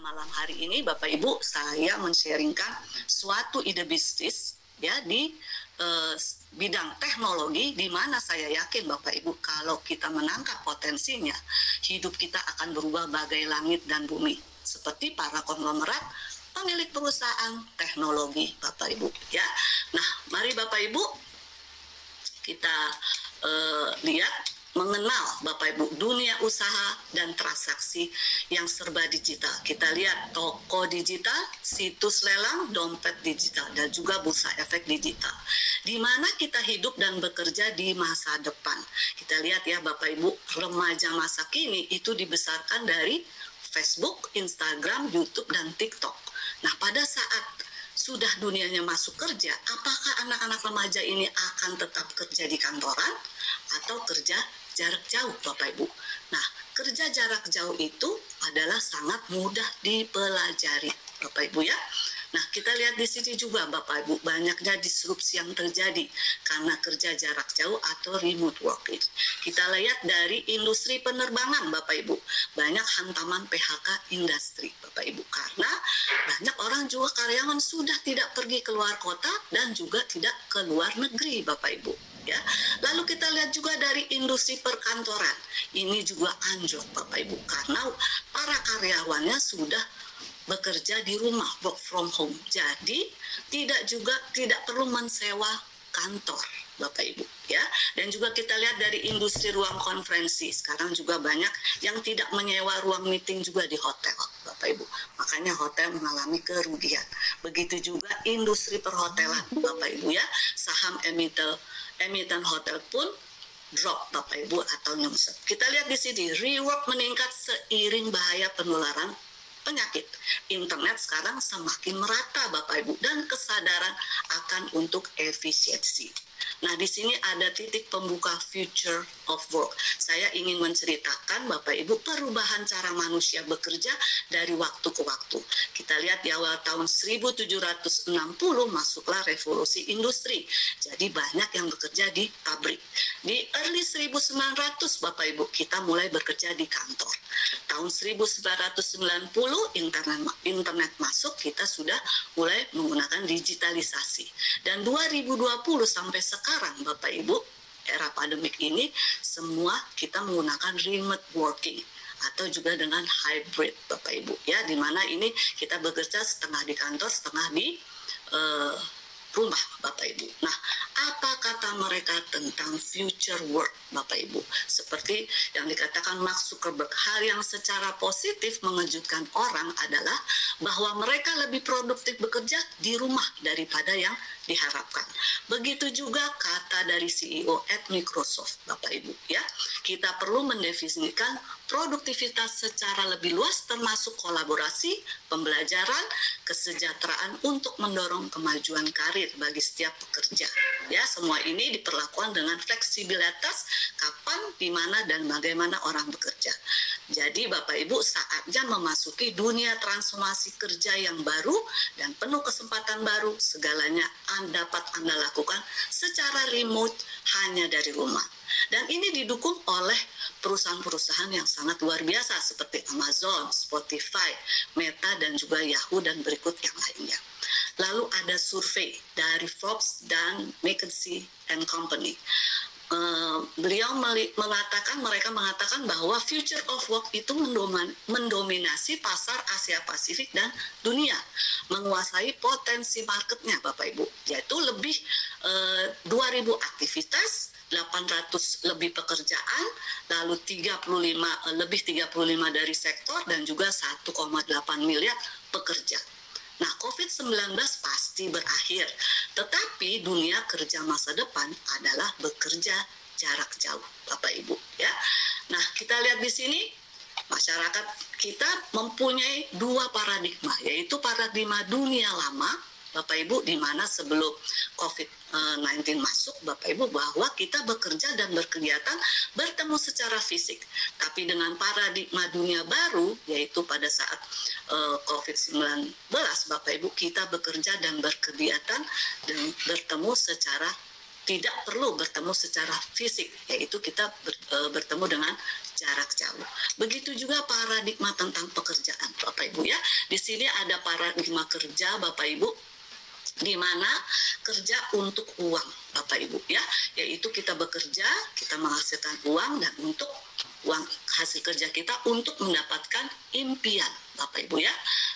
Malam hari ini Bapak Ibu saya men-sharingkan suatu ide bisnis ya di bidang teknologi, di mana saya yakin Bapak Ibu kalau kita menangkap potensinya, hidup kita akan berubah bagai langit dan bumi. Seperti para konglomerat pemilik perusahaan teknologi Bapak Ibu ya. Nah, mari Bapak Ibu kita lihat mengenal Bapak Ibu dunia usaha dan transaksi yang serba digital. Kita lihat toko digital, situs lelang, dompet digital, dan juga bursa efek digital. Di mana kita hidup dan bekerja di masa depan. Kita lihat ya Bapak Ibu, remaja masa kini itu dibesarkan dari Facebook, Instagram, YouTube, dan TikTok. Nah, pada saat sudah dunianya masuk kerja, apakah anak-anak remaja ini akan tetap kerja di kantoran atau kerja jarak jauh Bapak Ibu? Nah, kerja jarak jauh itu adalah sangat mudah dipelajari Bapak Ibu ya. Nah, kita lihat di sini juga Bapak Ibu, banyaknya disrupsi yang terjadi karena kerja jarak jauh atau remote working. Kita lihat dari industri penerbangan Bapak Ibu, banyak hantaman PHK industri Bapak Ibu, karena banyak orang juga karyawan sudah tidak pergi keluar kota dan juga tidak keluar negeri Bapak Ibu ya. Lalu kita lihat juga dari industri perkantoran, ini juga anjlok Bapak Ibu, karena para karyawannya sudah bekerja di rumah, work from home. Jadi tidak perlu mensewa kantor Bapak Ibu ya. Dan juga kita lihat dari industri ruang konferensi, sekarang juga banyak yang tidak menyewa ruang meeting juga di hotel Bapak Ibu. Makanya hotel mengalami kerugian. Begitu juga industri perhotelan Bapak Ibu ya. Saham emiten hotel pun drop Bapak Ibu atau nyungsep. Kita lihat di sini, rework meningkat seiring bahaya penularan penyakit. Internet sekarang semakin merata Bapak Ibu, dan kesadaran akan untuk efisiensi. Nah, di sini ada titik pembuka future of work. Saya ingin menceritakan Bapak Ibu perubahan cara manusia bekerja dari waktu ke waktu. Kita lihat di awal tahun 1760 masuklah revolusi industri. Jadi banyak yang bekerja di pabrik. Di early 1900 Bapak Ibu kita mulai bekerja di kantor. Tahun 1990 internet masuk, kita sudah mulai menggunakan digitalisasi. Dan 2020 sampai sekarang Bapak Ibu, era pandemik ini semua kita menggunakan remote working atau juga dengan hybrid Bapak Ibu ya, di mana ini kita bekerja setengah di kantor, setengah di rumah Bapak Ibu. Nah, apa kata mereka tentang future work Bapak Ibu? Seperti yang dikatakan Mark Zuckerberg, hal yang secara positif mengejutkan orang adalah bahwa mereka lebih produktif bekerja di rumah daripada yang diharapkan. Begitu juga kata dari CEO at Microsoft Bapak Ibu ya. Kita perlu mendefinisikan produktivitas secara lebih luas, termasuk kolaborasi, pembelajaran, kesejahteraan untuk mendorong kemajuan karir bagi setiap pekerja. Ya, semua ini diperlakukan dengan fleksibilitas kapan, di mana, dan bagaimana orang bekerja. Jadi Bapak Ibu saatnya memasuki dunia transformasi kerja yang baru dan penuh kesempatan baru. Segalanya dapat Anda lakukan secara remote hanya dari rumah. Dan ini didukung oleh perusahaan-perusahaan yang sangat luar biasa seperti Amazon, Spotify, Meta, dan juga Yahoo, dan berikut yang lainnya. Lalu ada survei dari Forbes dan McKinsey & Company. Mereka mengatakan bahwa future of work itu mendominasi pasar Asia Pasifik dan dunia, menguasai potensi marketnya Bapak Ibu, yaitu lebih 2.000 aktivitas, 800 lebih pekerjaan, lalu 35 dari sektor, dan juga 1,8 miliar pekerja. Nah, COVID-19 pasti berakhir, tetapi dunia kerja masa depan adalah bekerja jarak jauh, Bapak Ibu ya. Nah, kita lihat di sini masyarakat kita mempunyai dua paradigma, yaitu paradigma dunia lama Bapak Ibu, di mana sebelum COVID-19 masuk Bapak Ibu, bahwa kita bekerja dan berkegiatan bertemu secara fisik. Tapi dengan paradigma dunia baru, yaitu pada saat COVID-19 Bapak Ibu, kita bekerja dan berkegiatan dan bertemu secara tidak perlu bertemu secara fisik, yaitu kita bertemu dengan jarak jauh. Begitu juga paradigma tentang pekerjaan, Bapak Ibu ya. Di sini ada paradigma kerja, Bapak Ibu, di mana kerja untuk uang, Bapak Ibu ya, yaitu kita bekerja, kita menghasilkan uang, dan untuk uang hasil kerja kita untuk mendapatkan impian, Bapak Ibu ya.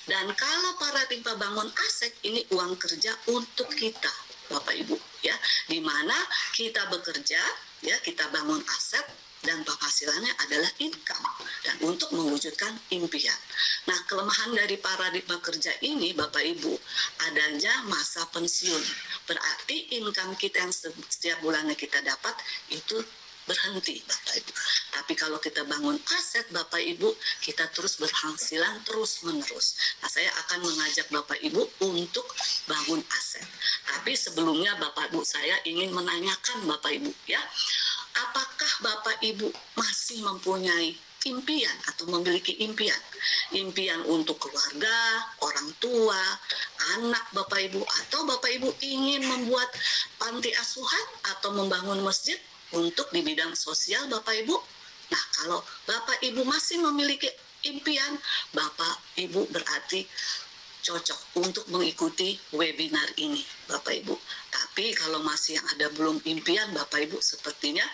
Dan kalau paradigma bangun aset, ini uang kerja untuk kita, Bapak Ibu ya, di mana kita bekerja ya, kita bangun aset dan penghasilannya adalah income dan untuk mewujudkan impian. Nah, kelemahan dari paradigma kerja ini, Bapak Ibu, adanya masa pensiun. Berarti income kita yang setiap bulannya kita dapat itu berhenti, Bapak Ibu. Tapi kalau kita bangun aset, Bapak Ibu, kita terus berpenghasilan terus menerus. Nah, saya akan mengajak Bapak Ibu untuk bangun aset. Tapi sebelumnya Bapak Ibu, saya ingin menanyakan Bapak Ibu ya, apakah Bapak Ibu masih mempunyai impian atau memiliki impian? Impian untuk keluarga, orang tua, anak Bapak Ibu, atau Bapak Ibu ingin membuat panti asuhan atau membangun masjid untuk di bidang sosial Bapak Ibu? Nah, kalau Bapak Ibu masih memiliki impian, Bapak Ibu berarti cocok untuk mengikuti webinar ini, Bapak Ibu. Tapi kalau masih yang ada belum impian, Bapak Ibu sepertinya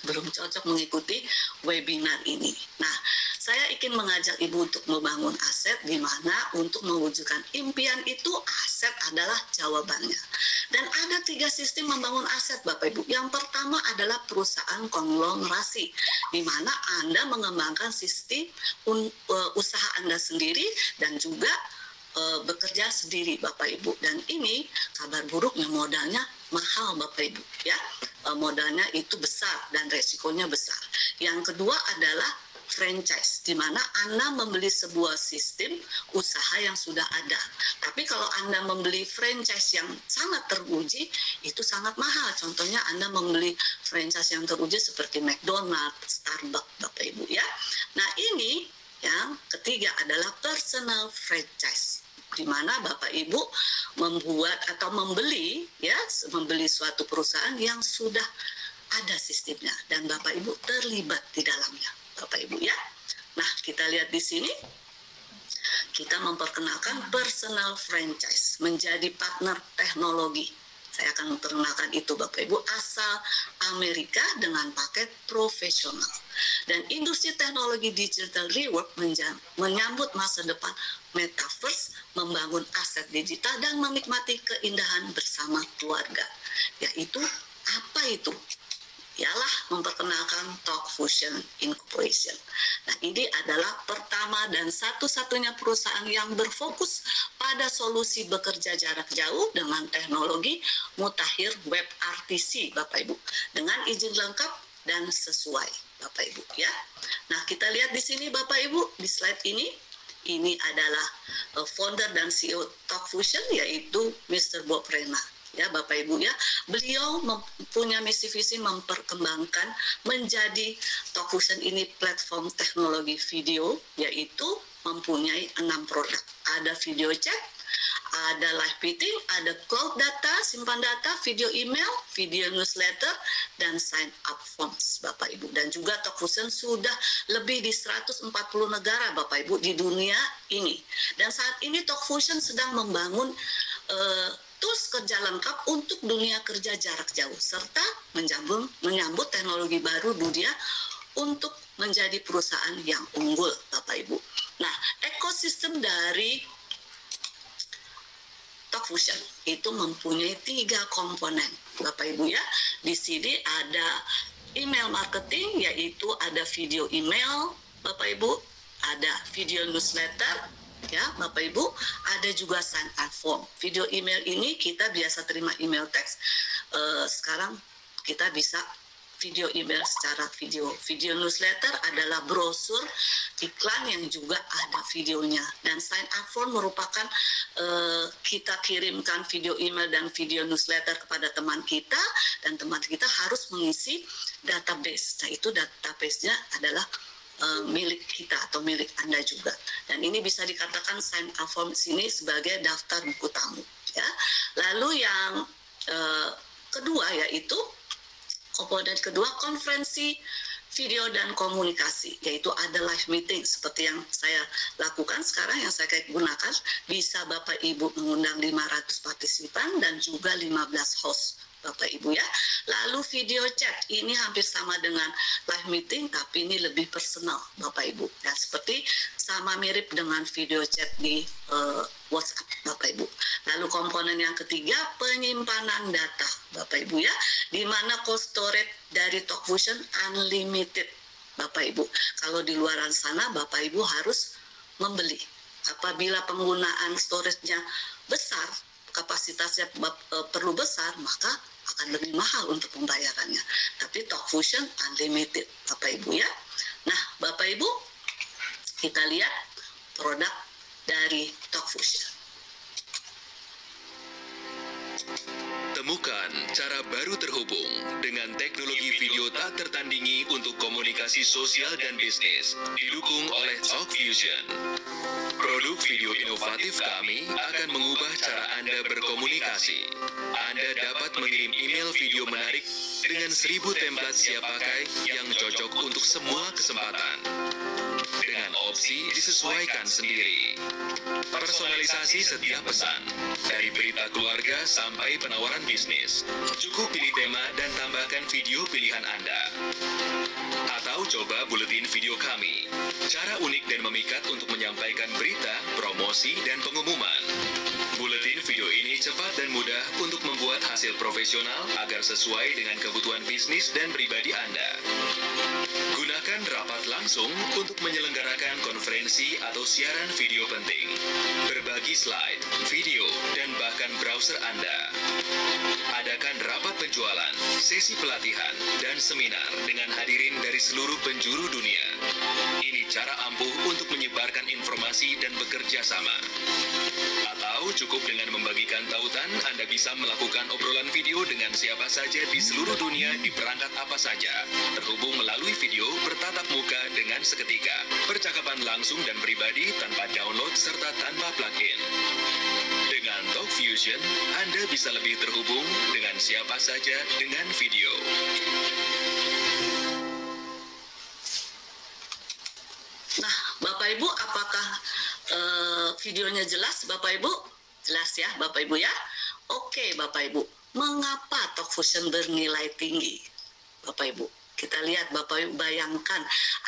belum cocok mengikuti webinar ini. Nah, saya ingin mengajak Ibu untuk membangun aset, di mana untuk mewujudkan impian itu aset adalah jawabannya. Dan ada 3 sistem membangun aset, Bapak Ibu. Yang pertama adalah perusahaan konglomerasi, di mana Anda mengembangkan sistem usaha Anda sendiri dan juga bekerja sendiri, Bapak Ibu. Dan ini kabar buruknya, modalnya mahal, Bapak Ibu ya. Modalnya itu besar dan resikonya besar. Yang kedua adalah franchise, di mana Anda membeli sebuah sistem usaha yang sudah ada. Tapi kalau Anda membeli franchise yang sangat teruji, itu sangat mahal. Contohnya Anda membeli franchise yang teruji seperti McDonald's, Starbucks, Bapak Ibu ya. Nah, ini yang ketiga adalah personal franchise, di mana Bapak Ibu membuat atau membeli suatu perusahaan yang sudah ada sistemnya dan Bapak Ibu terlibat di dalamnya, Bapak Ibu ya. Nah, kita lihat di sini kita memperkenalkan personal franchise menjadi partner teknologi. Saya akan memperkenalkan itu, Bapak Ibu, asal Amerika dengan paket profesional. Dan industri teknologi digital rework menyambut masa depan metaverse, membangun aset digital dan menikmati keindahan bersama keluarga. Yaitu apa itu? Ialah memperkenalkan Talk Fusion Incorporation. Nah, ini adalah pertama dan satu-satunya perusahaan yang berfokus pada solusi bekerja jarak jauh dengan teknologi mutakhir web RTC, Bapak Ibu, dengan izin lengkap dan sesuai, Bapak Ibu ya. Nah, kita lihat di sini Bapak Ibu, di slide ini adalah founder dan CEO Talk Fusion, yaitu Mr. Bob Rena. Ya, Bapak Ibu ya, beliau mempunyai misi visi memperkembangkan menjadi Talk Fusion ini platform teknologi video, yaitu mempunyai 6 produk. Ada video chat, ada live meeting, ada cloud data, simpan data, video email, video newsletter, dan sign up forms, Bapak Ibu. Dan juga Talk Fusion sudah lebih di 140 negara, Bapak Ibu, di dunia ini. Dan saat ini Talk Fusion sedang membangun tools kerja lengkap untuk dunia kerja jarak jauh, serta menyambut teknologi baru dunia untuk menjadi perusahaan yang unggul, Bapak Ibu. Nah, ekosistem dari Talk Fusion itu mempunyai 3 komponen, Bapak Ibu ya. Di sini ada email marketing, yaitu ada video email, Bapak Ibu, ada video newsletter, ya Bapak Ibu, ada juga sign up form. Video email ini kita biasa terima email teks, sekarang kita bisa video email secara video. Video newsletter adalah brosur iklan yang juga ada videonya. Dan sign up form merupakan kita kirimkan video email dan video newsletter kepada teman kita, dan teman kita harus mengisi database. Nah, itu database-nya adalah milik kita atau milik Anda juga. Dan ini bisa dikatakan sign up form sini sebagai daftar buku tamu ya. Lalu yang kedua yaitu komponen kedua konferensi video dan komunikasi, yaitu ada live meeting seperti yang saya lakukan sekarang, yang saya gunakan. Bisa Bapak Ibu mengundang 500 partisipan dan juga 15 host Bapak Ibu ya. Lalu video chat, ini hampir sama dengan live meeting tapi ini lebih personal Bapak Ibu. Dan seperti sama mirip dengan video chat di WhatsApp Bapak Ibu. Lalu komponen yang ketiga, penyimpanan data Bapak Ibu ya, di mana cold storage dari Talkfusion unlimited Bapak Ibu. Kalau di luaran sana Bapak Ibu harus membeli. Apabila penggunaan storage-nya besar, kapasitasnya perlu besar, maka akan lebih mahal untuk pembayarannya. Tapi Talkfusion unlimited Bapak Ibu ya. Nah Bapak Ibu, kita lihat produk dari Talkfusion. Temukan cara baru terhubung dengan teknologi video tak tertandingi untuk komunikasi sosial dan bisnis, didukung oleh Talkfusion. Produk video inovatif kami akan mengubah cara Anda berkomunikasi. Anda dapat mengirim email video menarik dengan 1000 template siap pakai yang cocok untuk semua kesempatan. Dengan opsi disesuaikan sendiri. Personalisasi setiap pesan, dari berita keluarga sampai penawaran bisnis. Cukup pilih tema dan tambahkan video pilihan Anda. Atau coba buletin video kami. Cara unik dan memikat untuk menyampaikan berita, promosi, dan pengumuman. Buletin video ini cepat dan mudah untuk membuat hasil profesional agar sesuai dengan kebutuhan bisnis dan pribadi Anda. Gunakan rapat langsung untuk menyelenggarakan konferensi atau siaran video penting. Berbagi slide, video, dan bahkan browser Anda. Adakan rapat penjualan, sesi pelatihan, dan seminar dengan hadirin dari seluruh penjuru dunia. Ini cara ampuh untuk menyebarkan informasi dan bekerja sama. Atau cukup dengan membagikan tautan, Anda bisa melakukan obrolan video dengan siapa saja di seluruh dunia di perangkat apa saja. Terhubung melalui video bertatap muka dengan seketika. Percakapan langsung dan pribadi tanpa download serta tanpa plugin. Dengan Talkfusion, Anda bisa lebih terhubung dengan siapa saja dengan video. Nah, Bapak Ibu, apakah videonya jelas Bapak Ibu? Jelas ya Bapak Ibu ya? Oke Bapak Ibu, mengapa Talkfusion bernilai tinggi? Bapak Ibu, kita lihat Bapak Ibu, bayangkan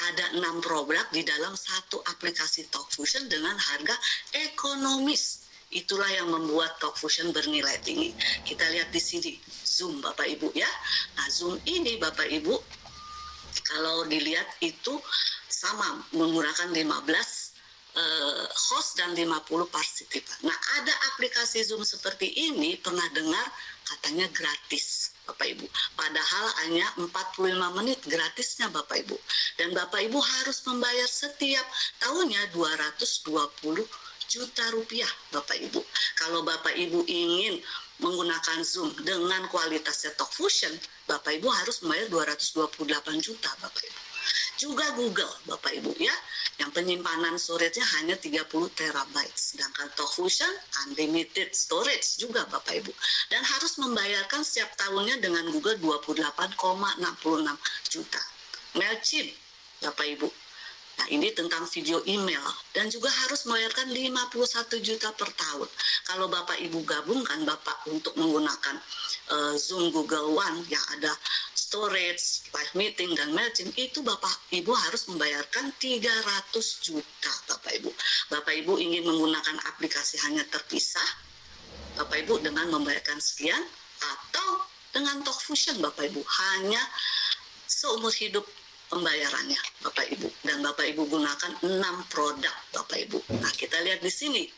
ada 6 produk di dalam satu aplikasi Talkfusion dengan harga ekonomis. Itulah yang membuat Talkfusion bernilai tinggi. Kita lihat di sini, Zoom Bapak Ibu ya. Nah Zoom ini Bapak Ibu, kalau dilihat itu sama menggunakan 15 host dan 50 partisipan. Nah, ada aplikasi Zoom seperti ini, pernah dengar katanya gratis, Bapak Ibu. Padahal hanya 45 menit gratisnya, Bapak Ibu. Dan Bapak Ibu harus membayar setiap tahunnya 220 juta rupiah, Bapak Ibu. Kalau Bapak Ibu ingin menggunakan Zoom dengan kualitasnya Talkfusion, Bapak Ibu harus membayar 228 juta, Bapak Ibu. Juga Google Bapak Ibu ya, yang penyimpanan storage-nya hanya 30 terabyte, sedangkan Talkfusion unlimited storage juga Bapak Ibu, dan harus membayarkan setiap tahunnya dengan Google 28,66 juta. Mailchimp Bapak Ibu, nah ini tentang video email, dan juga harus membayarkan 51 juta per tahun. Kalau Bapak Ibu gabungkan Bapak untuk menggunakan Zoom Google One yang ada storage, live meeting, dan Mailchimp, itu Bapak Ibu harus membayarkan 300 juta Bapak Ibu. Bapak Ibu ingin menggunakan aplikasi hanya terpisah, Bapak Ibu dengan membayarkan sekian, atau dengan Talkfusion Bapak Ibu hanya seumur hidup pembayarannya Bapak Ibu, dan Bapak Ibu gunakan 6 produk Bapak Ibu. Nah kita lihat di sini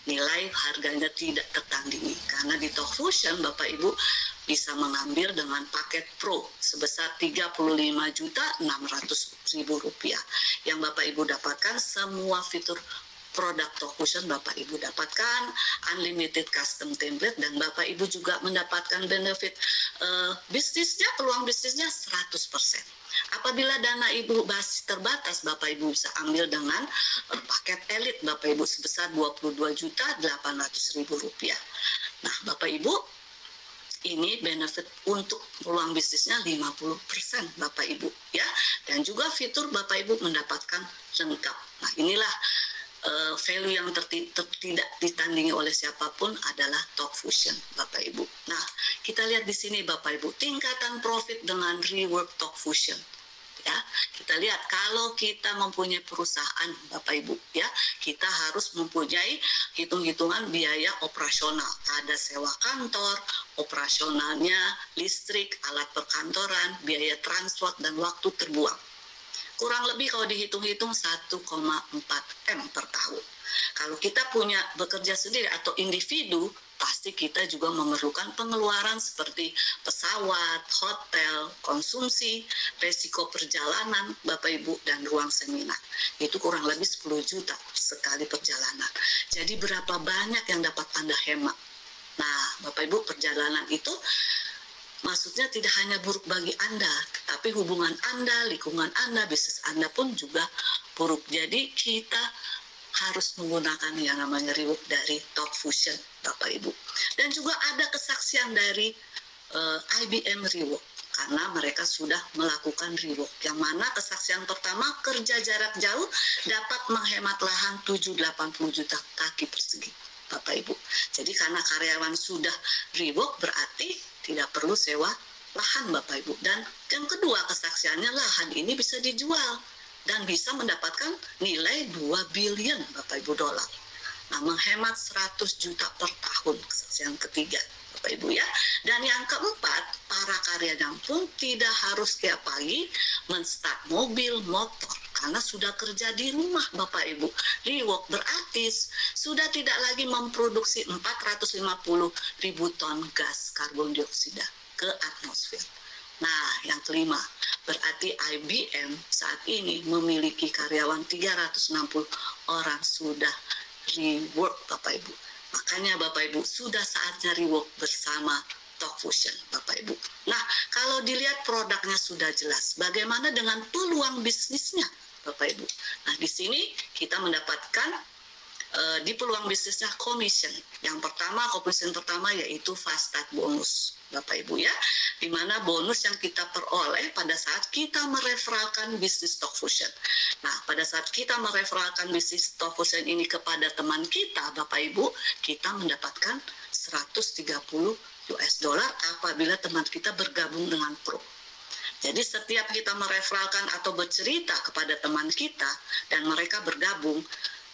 nilai harganya tidak tertandingi, karena di Talkfusion Bapak Ibu bisa mengambil dengan paket Pro sebesar 35.600.000 rupiah, yang Bapak Ibu dapatkan semua fitur produk Talkfusion. Bapak Ibu dapatkan unlimited custom template, dan Bapak Ibu juga mendapatkan benefit bisnisnya, peluang bisnisnya 100%. Apabila dana Ibu masih terbatas, Bapak Ibu bisa ambil dengan paket elit Bapak Ibu sebesar 22.800.000 rupiah. Nah Bapak Ibu, Ini benefit untuk peluang bisnisnya 50% Bapak Ibu ya. Dan juga fitur Bapak Ibu mendapatkan lengkap. Nah, inilah value yang tidak ditandingi oleh siapapun adalah Talkfusion Bapak Ibu. Nah, kita lihat di sini Bapak Ibu, tingkatan profit dengan rework Talkfusion. Ya, kita lihat kalau kita mempunyai perusahaan Bapak Ibu ya, kita harus mempunyai hitung-hitungan biaya operasional. Ada sewa kantor, operasionalnya, listrik, alat perkantoran, biaya transport dan waktu terbuang. Kurang lebih kalau dihitung-hitung 1,4 M per tahun. Kalau kita punya bekerja sendiri atau individu, pasti kita juga memerlukan pengeluaran seperti pesawat, hotel, konsumsi, resiko perjalanan, Bapak Ibu, dan ruang seminar. Itu kurang lebih 10 juta sekali perjalanan. Jadi berapa banyak yang dapat Anda hemat? Nah, Bapak Ibu, perjalanan itu maksudnya tidak hanya buruk bagi Anda, tapi hubungan Anda, lingkungan Anda, bisnis Anda pun juga buruk. Jadi kita harus menggunakan yang namanya reward dari Talkfusion, Bapak Ibu. Dan juga ada kesaksian dari IBM Reward, karena mereka sudah melakukan reward. Yang mana kesaksian pertama, kerja jarak jauh dapat menghemat lahan 780 juta kaki persegi, Bapak Ibu. Jadi karena karyawan sudah reward, berarti tidak perlu sewa lahan, Bapak Ibu. Dan yang kedua kesaksiannya, lahan ini bisa dijual dan bisa mendapatkan nilai 2 billion Bapak Ibu dolar. Nah, menghemat 100 juta per tahun, kesaksian ketiga Bapak Ibu ya. Dan yang keempat, para karyawan pun tidak harus tiap pagi menstart mobil, motor, karena sudah kerja di rumah Bapak Ibu. Rework berarti sudah tidak lagi memproduksi 450 ribu ton gas karbon dioksida ke atmosfer. Nah, yang kelima, berarti IBM saat ini memiliki karyawan 360 orang sudah rework Bapak Ibu. Makanya Bapak Ibu, sudah saatnya rework bersama Talkfusion Bapak Ibu. Nah, kalau dilihat produknya sudah jelas, bagaimana dengan peluang bisnisnya Bapak Ibu? Nah, di sini kita mendapatkan di peluang bisnisnya commission. Yang pertama, commission pertama yaitu fast start bonus Bapak Ibu ya, di mana bonus yang kita peroleh pada saat kita mereferalkan bisnis Talkfusion. Nah, pada saat kita mereferalkan bisnis Talkfusion ini kepada teman kita Bapak Ibu, kita mendapatkan 130 US dollar apabila teman kita bergabung dengan Pro. Jadi setiap kita mereferalkan atau bercerita kepada teman kita dan mereka bergabung,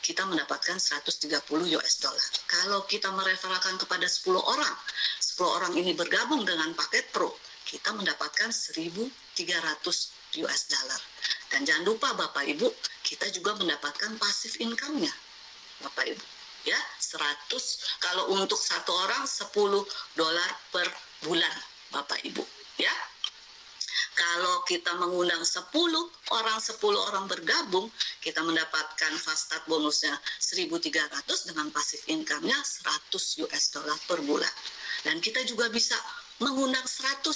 kita mendapatkan 130 US dollar. Kalau kita mereferalkan kepada 10 orang, 10 orang ini bergabung dengan paket Pro, kita mendapatkan 1.300 US dollar. Dan jangan lupa Bapak Ibu, kita juga mendapatkan passive income-nya Bapak Ibu. Ya, 100, kalau untuk satu orang 10 dolar per bulan Bapak Ibu. Ya, kalau kita mengundang 10 orang bergabung, kita mendapatkan fast start bonusnya 1.300 dengan passive income-nya 100 US dollar per bulan. Dan kita juga bisa mengundang 100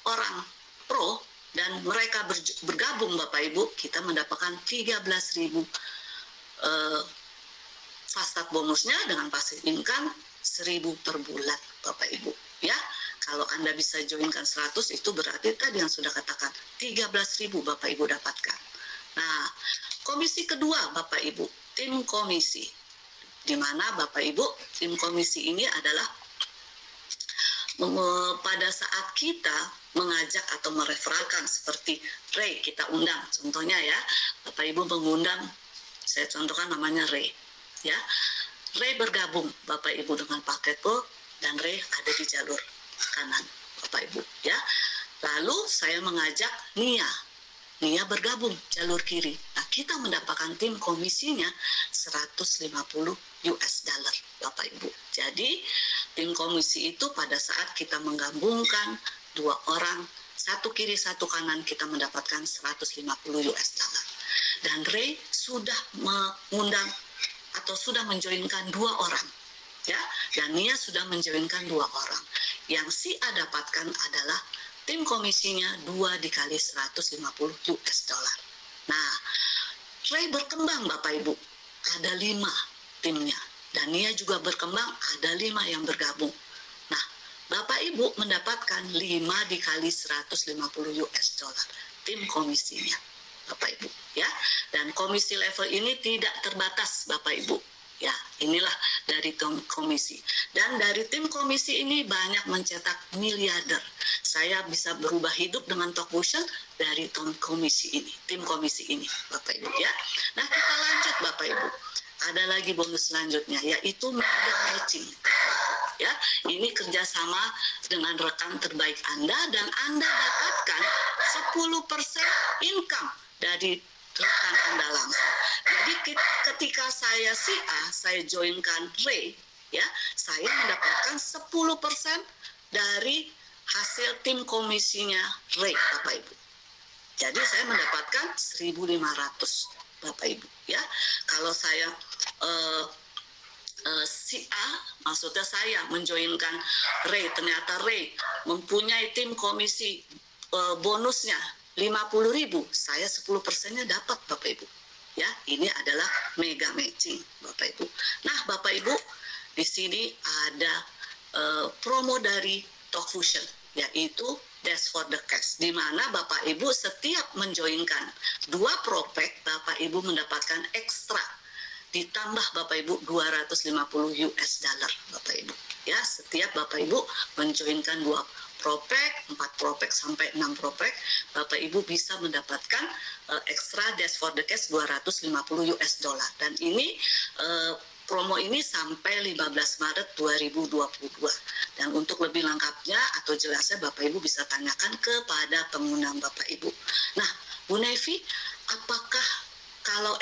orang pro dan mereka bergabung Bapak Ibu, kita mendapatkan 13.000 fast start bonusnya dengan passive income 1.000 per bulan Bapak Ibu. Ya, kalau Anda bisa joinkan 100, itu berarti tadi yang sudah katakan 13.000 Bapak Ibu dapatkan. Nah, komisi kedua Bapak Ibu, tim komisi. Di mana Bapak Ibu, tim komisi ini adalah pada saat kita mengajak atau mereferalkan seperti Ray kita undang. Contohnya ya, Bapak Ibu mengundang, saya contohkan namanya Ray. Ya, Ray bergabung Bapak Ibu dengan paket Pro dan Ray ada di jalur kanan Bapak Ibu ya. Lalu saya mengajak Nia bergabung jalur kiri. Nah, kita mendapatkan tim komisinya 150 US dollar Bapak Ibu. Jadi tim komisi itu pada saat kita menggabungkan 2 orang, satu kiri satu kanan, kita mendapatkan 150 US dollar. Dan Ray sudah mengundang atau sudah menjoinkan 2 orang. Ya, dan Nia sudah menjoinkan 2 orang. Yang si A dapatkan adalah tim komisinya 2 dikali 150 US dollar. Nah, Ray berkembang Bapak Ibu, ada 5 timnya. Dan Nia juga berkembang, ada 5 yang bergabung. Nah, Bapak Ibu mendapatkan 5 dikali 150 US dollar tim komisinya, Bapak Ibu ya. Dan komisi level ini tidak terbatas, Bapak Ibu. Ya, inilah dari tim komisi. Dan dari tim komisi ini banyak mencetak miliarder. Saya bisa berubah hidup dengan Talkfusion dari tim komisi ini, Bapak Ibu ya. Nah, kita lanjut Bapak Ibu. Ada lagi bonus selanjutnya, yaitu mega matching. Ya, ini kerjasama dengan rekan terbaik Anda dan Anda dapatkan 10% income dari rekan Anda langsung. Jadi ketika saya saya joinkan Ray, ya, saya mendapatkan 10% dari hasil tim komisinya Ray, Bapak Ibu. Jadi saya mendapatkan 1.500, Bapak Ibu, ya. Kalau saya maksudnya saya menjoinkan Ray, ternyata Ray mempunyai tim komisi bonusnya 50.000, saya 10%-nya dapat, Bapak Ibu. Ya, ini adalah mega matching, Bapak Ibu. Nah, Bapak Ibu, di sini ada promo dari Talkfusion, yaitu Dash for the Cash, di mana Bapak Ibu setiap menjoinkan 2 prospek, Bapak Ibu mendapatkan ekstra, ditambah Bapak Ibu 250 US dollar, Bapak Ibu. Ya, setiap Bapak Ibu menjoinkan 2 prospek, 4 prospek sampai 6 prospek, Bapak Ibu bisa mendapatkan ekstra Dash for the Cash 250 US dollar. Dan ini promo ini sampai 15 Maret 2022. Dan untuk lebih lengkapnya atau jelasnya Bapak Ibu bisa tanyakan kepada pengundang Bapak Ibu. Nah, Bu Nevi, apakah kalau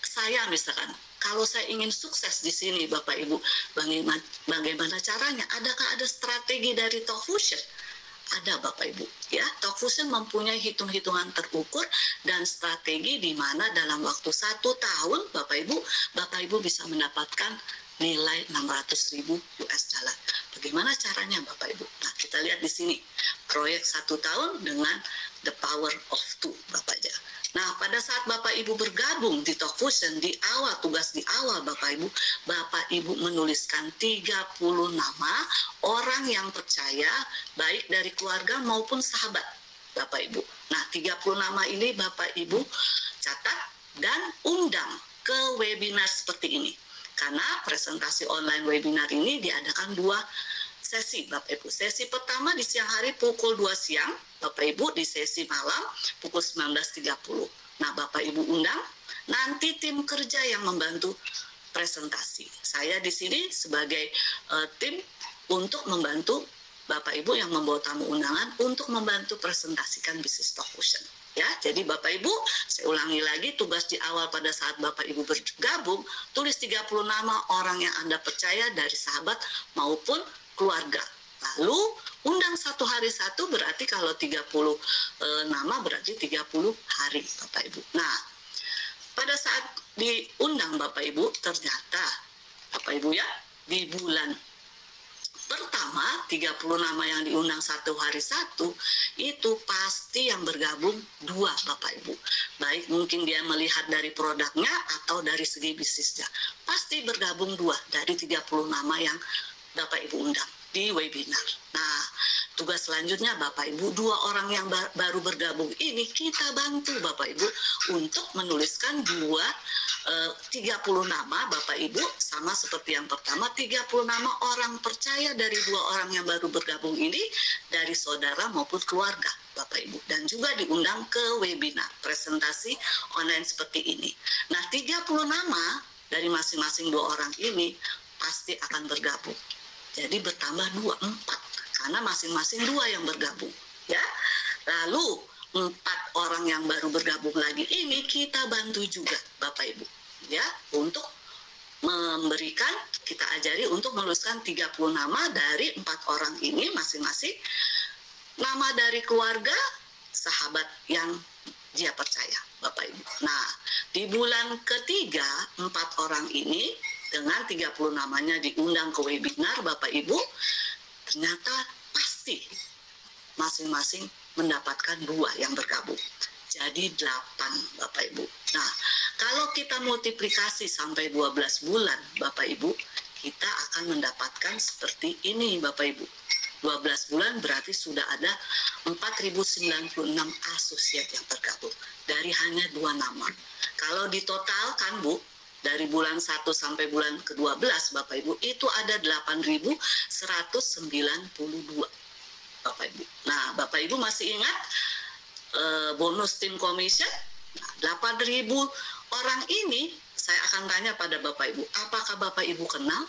saya misalkan, kalau saya ingin sukses di sini, Bapak Ibu, bagaimana caranya? Adakah ada strategi dari Talkfusion? Ada, Bapak Ibu. Ya, Talkfusion mempunyai hitung-hitungan terukur dan strategi di mana dalam waktu 1 tahun, Bapak Ibu bisa mendapatkan nilai 600.000 US dollar. Bagaimana caranya, Bapak Ibu? Nah, kita lihat di sini. Proyek 1 tahun dengan the power of 2, Bapak Ibu. Nah, pada saat Bapak Ibu bergabung di Talkfusion, tugas di awal Bapak Ibu menuliskan 30 nama orang yang percaya, baik dari keluarga maupun sahabat, Bapak Ibu. Nah, 30 nama ini Bapak Ibu catat dan undang ke webinar seperti ini. Karena presentasi online webinar ini diadakan 2 sesi, Bapak Ibu. Sesi pertama di siang hari pukul 2 siang, Bapak Ibu, di sesi malam pukul 19.30. Nah, Bapak Ibu undang nanti tim kerja yang membantu presentasi. Saya di sini sebagai tim untuk membantu Bapak Ibu yang membawa tamu undangan untuk membantu presentasikan bisnis Talkfusion. Ya, jadi Bapak Ibu, saya ulangi lagi, tugas di awal pada saat Bapak Ibu bergabung, tulis 30 nama orang yang Anda percaya dari sahabat maupun keluarga. Lalu undang 1 hari 1, berarti kalau 30 nama berarti 30 hari, Bapak Ibu. Nah, pada saat diundang Bapak Ibu, ternyata Bapak Ibu ya, di bulan pertama 30 nama yang diundang 1 hari 1 itu pasti yang bergabung 2, Bapak Ibu. Baik mungkin dia melihat dari produknya atau dari segi bisnisnya. Pasti bergabung 2 dari 30 nama yang Bapak Ibu undang di webinar. Nah, tugas selanjutnya Bapak Ibu, 2 orang yang baru bergabung ini kita bantu Bapak Ibu untuk menuliskan 30 nama Bapak Ibu, sama seperti yang pertama, 30 nama orang percaya dari 2 orang yang baru bergabung ini, dari saudara maupun keluarga Bapak Ibu, dan juga diundang ke webinar presentasi online seperti ini. Nah, 30 nama dari masing-masing 2 orang ini pasti akan bergabung. Jadi bertambah 4, karena masing-masing 2 yang bergabung, ya. Lalu 4 orang yang baru bergabung lagi ini kita bantu juga Bapak Ibu, ya, untuk memberikan, kita ajari untuk menuliskan 30 nama dari 4 orang ini masing-masing, nama dari keluarga, sahabat yang dia percaya, Bapak Ibu. Nah, di bulan ketiga 4 orang ini dengan 30 namanya diundang ke webinar Bapak Ibu, ternyata pasti masing-masing mendapatkan 2 yang bergabung. Jadi 8 Bapak Ibu. Nah, kalau kita multiplikasi sampai 12 bulan Bapak Ibu, kita akan mendapatkan seperti ini Bapak Ibu. 12 bulan berarti sudah ada 4.096 asosiat yang tergabung dari hanya 2 nama. Kalau ditotalkan Bu, dari bulan 1 sampai bulan ke-12 Bapak Ibu, itu ada 8.192 Bapak Ibu. Nah, Bapak Ibu masih ingat bonus tim commission? Nah, 8.000 orang ini saya akan tanya pada Bapak Ibu, apakah Bapak Ibu kenal?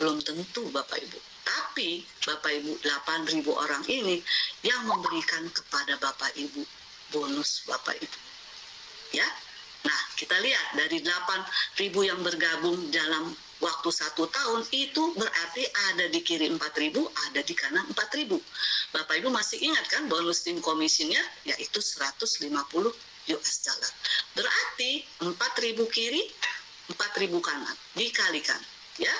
Belum tentu Bapak Ibu. Tapi Bapak Ibu, 8.000 orang ini yang memberikan kepada Bapak Ibu bonus Bapak Ibu. Ya. Nah, kita lihat dari 8.000 yang bergabung dalam waktu 1 tahun, itu berarti ada di kiri 4.000, ada di kanan 4.000. Bapak Ibu masih ingat kan bonus tim commission-nya? Yaitu 150 US dollar. Berarti 4.000 kiri, 4.000 kanan. Dikalikan. Ya,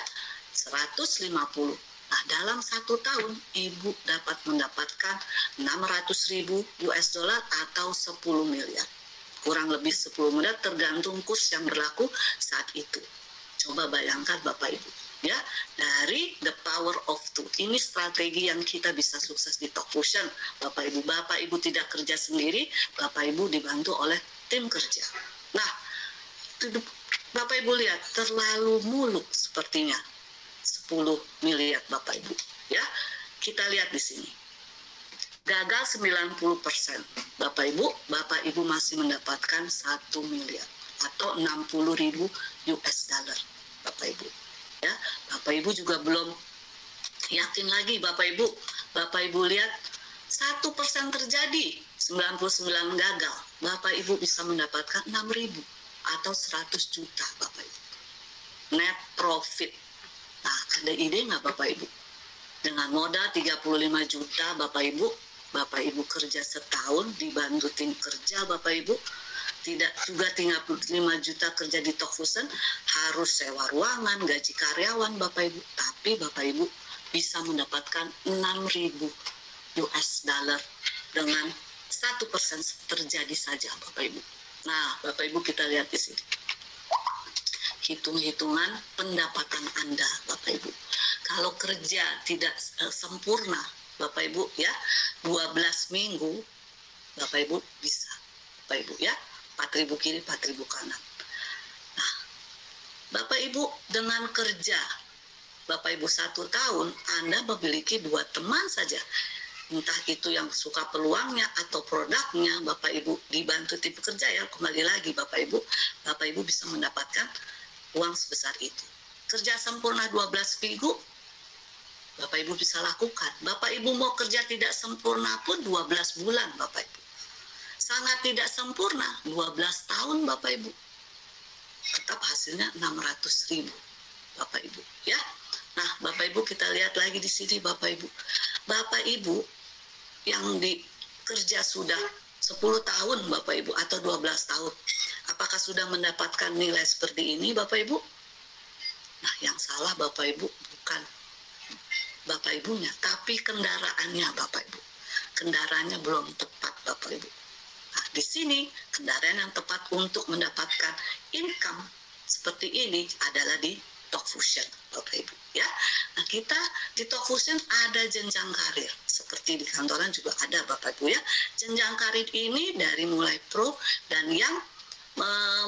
150. Nah, dalam 1 tahun, Ibu dapat mendapatkan 600.000 US dollar atau 10 miliar. Kurang lebih 10 miliar tergantung kurs yang berlaku saat itu. Coba bayangkan Bapak Ibu. Ya, dari the power of two. Ini strategi yang kita bisa sukses di Talk Fusion. Bapak Ibu, Bapak Ibu tidak kerja sendiri, Bapak Ibu dibantu oleh tim kerja. Nah, Bapak Ibu lihat, terlalu muluk sepertinya. 10 miliar Bapak Ibu. Ya, kita lihat di sini. Gagal 90%. Bapak Ibu masih mendapatkan 1 miliar atau 60.000 US dollar. Bapak Ibu. Ya, Bapak Ibu juga belum yakin lagi Bapak Ibu. Bapak Ibu lihat 1% terjadi, 99 gagal. Bapak Ibu bisa mendapatkan 6.000 atau 100 juta Bapak Ibu. Net profit. Nah, ada ide nggak Bapak Ibu? Dengan modal 35 juta Bapak Ibu kerja setahun dibantu tim kerja Bapak Ibu, tidak juga 35 juta kerja di Talk Fusion, harus sewa ruangan, gaji karyawan Bapak Ibu, tapi Bapak Ibu bisa mendapatkan 6.000 US dollar dengan 1% terjadi saja Bapak Ibu. Nah, Bapak Ibu kita lihat di sini. Hitung-hitungan pendapatan Anda Bapak Ibu. Kalau kerja tidak sempurna Bapak Ibu ya, 12 minggu Bapak Ibu bisa. Bapak Ibu ya, 4.000 kiri, 4.000 kanan. Nah, Bapak Ibu dengan kerja Bapak Ibu 1 tahun, Anda memiliki 2 teman saja. Entah itu yang suka peluangnya atau produknya, Bapak Ibu dibantu tim kerja ya, kembali lagi Bapak Ibu bisa mendapatkan uang sebesar itu. Kerja sempurna 12 minggu, Bapak Ibu bisa lakukan. Bapak Ibu mau kerja tidak sempurna pun 12 bulan Bapak Ibu. Sangat tidak sempurna 12 tahun Bapak Ibu. Tetap hasilnya 600.000 Bapak Ibu ya. Nah, Bapak Ibu kita lihat lagi di sini Bapak Ibu. Bapak Ibu yang kerja sudah 10 tahun Bapak Ibu atau 12 tahun. Apakah sudah mendapatkan nilai seperti ini Bapak Ibu? Nah, yang salah Bapak Ibu bukan Bapak Ibunya, tapi kendaraannya Bapak Ibu. Kendaraannya belum tepat Bapak Ibu. Nah, di sini kendaraan yang tepat untuk mendapatkan income seperti ini adalah di Talk Fusion Bapak Ibu ya. Nah, kita di Talk Fusion ada jenjang karir. Seperti di kantoran juga ada Bapak Ibu ya. Jenjang karir ini dari mulai pro dan yang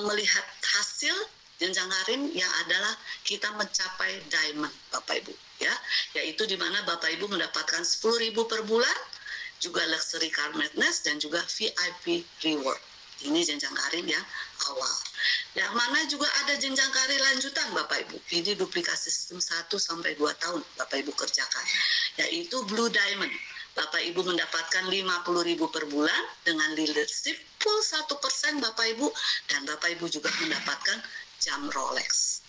melihat hasil jenjang karir yang adalah kita mencapai diamond Bapak Ibu ya, yaitu di mana Bapak Ibu mendapatkan 10.000 per bulan, juga luxury car madness dan juga VIP reward. Ini jenjang karir yang awal. Yang mana juga ada jenjang karir lanjutan Bapak Ibu. Ini duplikasi sistem 1 sampai 2 tahun Bapak Ibu kerjakan, yaitu Blue Diamond. Bapak Ibu mendapatkan 50.000 per bulan dengan leadership full 1% Bapak Ibu, dan Bapak Ibu juga mendapatkan jam Rolex.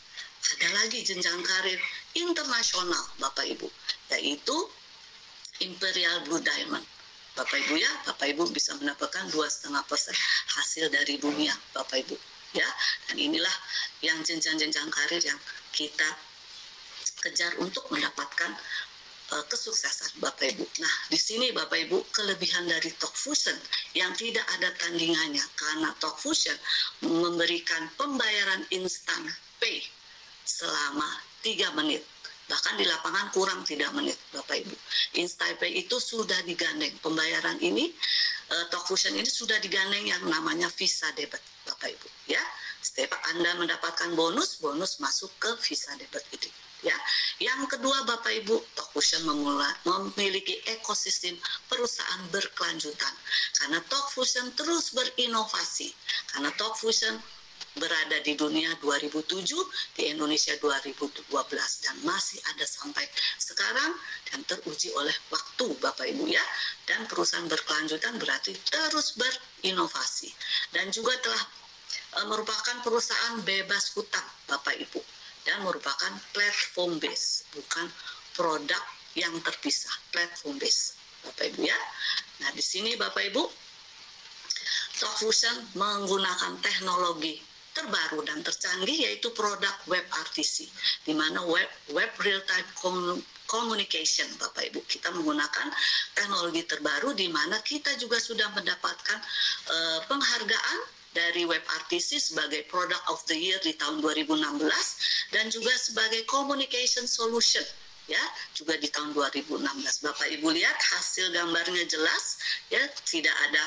Ada lagi jenjang karir internasional Bapak Ibu, yaitu Imperial Blue Diamond. Bapak Ibu ya, Bapak Ibu bisa mendapatkan 2,5% hasil dari dunia Bapak Ibu ya. Dan inilah yang jenjang-jenjang karir yang kita kejar untuk mendapatkan kesuksesan Bapak Ibu. Nah, di sini Bapak Ibu kelebihan dari Talk Fusion yang tidak ada tandingannya, karena Talk Fusion memberikan pembayaran instan pay selama 3 menit. Bahkan di lapangan kurang 3 menit, Bapak Ibu. InstaPay itu sudah digandeng. Pembayaran ini, Talkfusion ini sudah digandeng yang namanya Visa Debit, Bapak Ibu. Ya, setiap Anda mendapatkan bonus masuk ke Visa Debit ini. Ya, yang kedua Bapak Ibu, Talkfusion memiliki ekosistem perusahaan berkelanjutan. Karena Talkfusion terus berinovasi. Karena Talkfusion berada di dunia 2007, di Indonesia 2012, dan masih ada sampai sekarang dan teruji oleh waktu Bapak Ibu ya. Dan perusahaan berkelanjutan berarti terus berinovasi dan juga telah merupakan perusahaan bebas hutang Bapak Ibu, dan merupakan platform base, bukan produk yang terpisah, platform base Bapak Ibu ya. Nah, di sini Bapak Ibu, Talkfusion menggunakan teknologi terbaru dan tercanggih, yaitu produk WebRTC, di mana web real time communication Bapak Ibu. Kita menggunakan teknologi terbaru di mana kita juga sudah mendapatkan penghargaan dari WebRTC sebagai Product of the Year di tahun 2016 dan juga sebagai Communication Solution ya, juga di tahun 2016. Bapak Ibu lihat hasil gambarnya jelas ya, tidak ada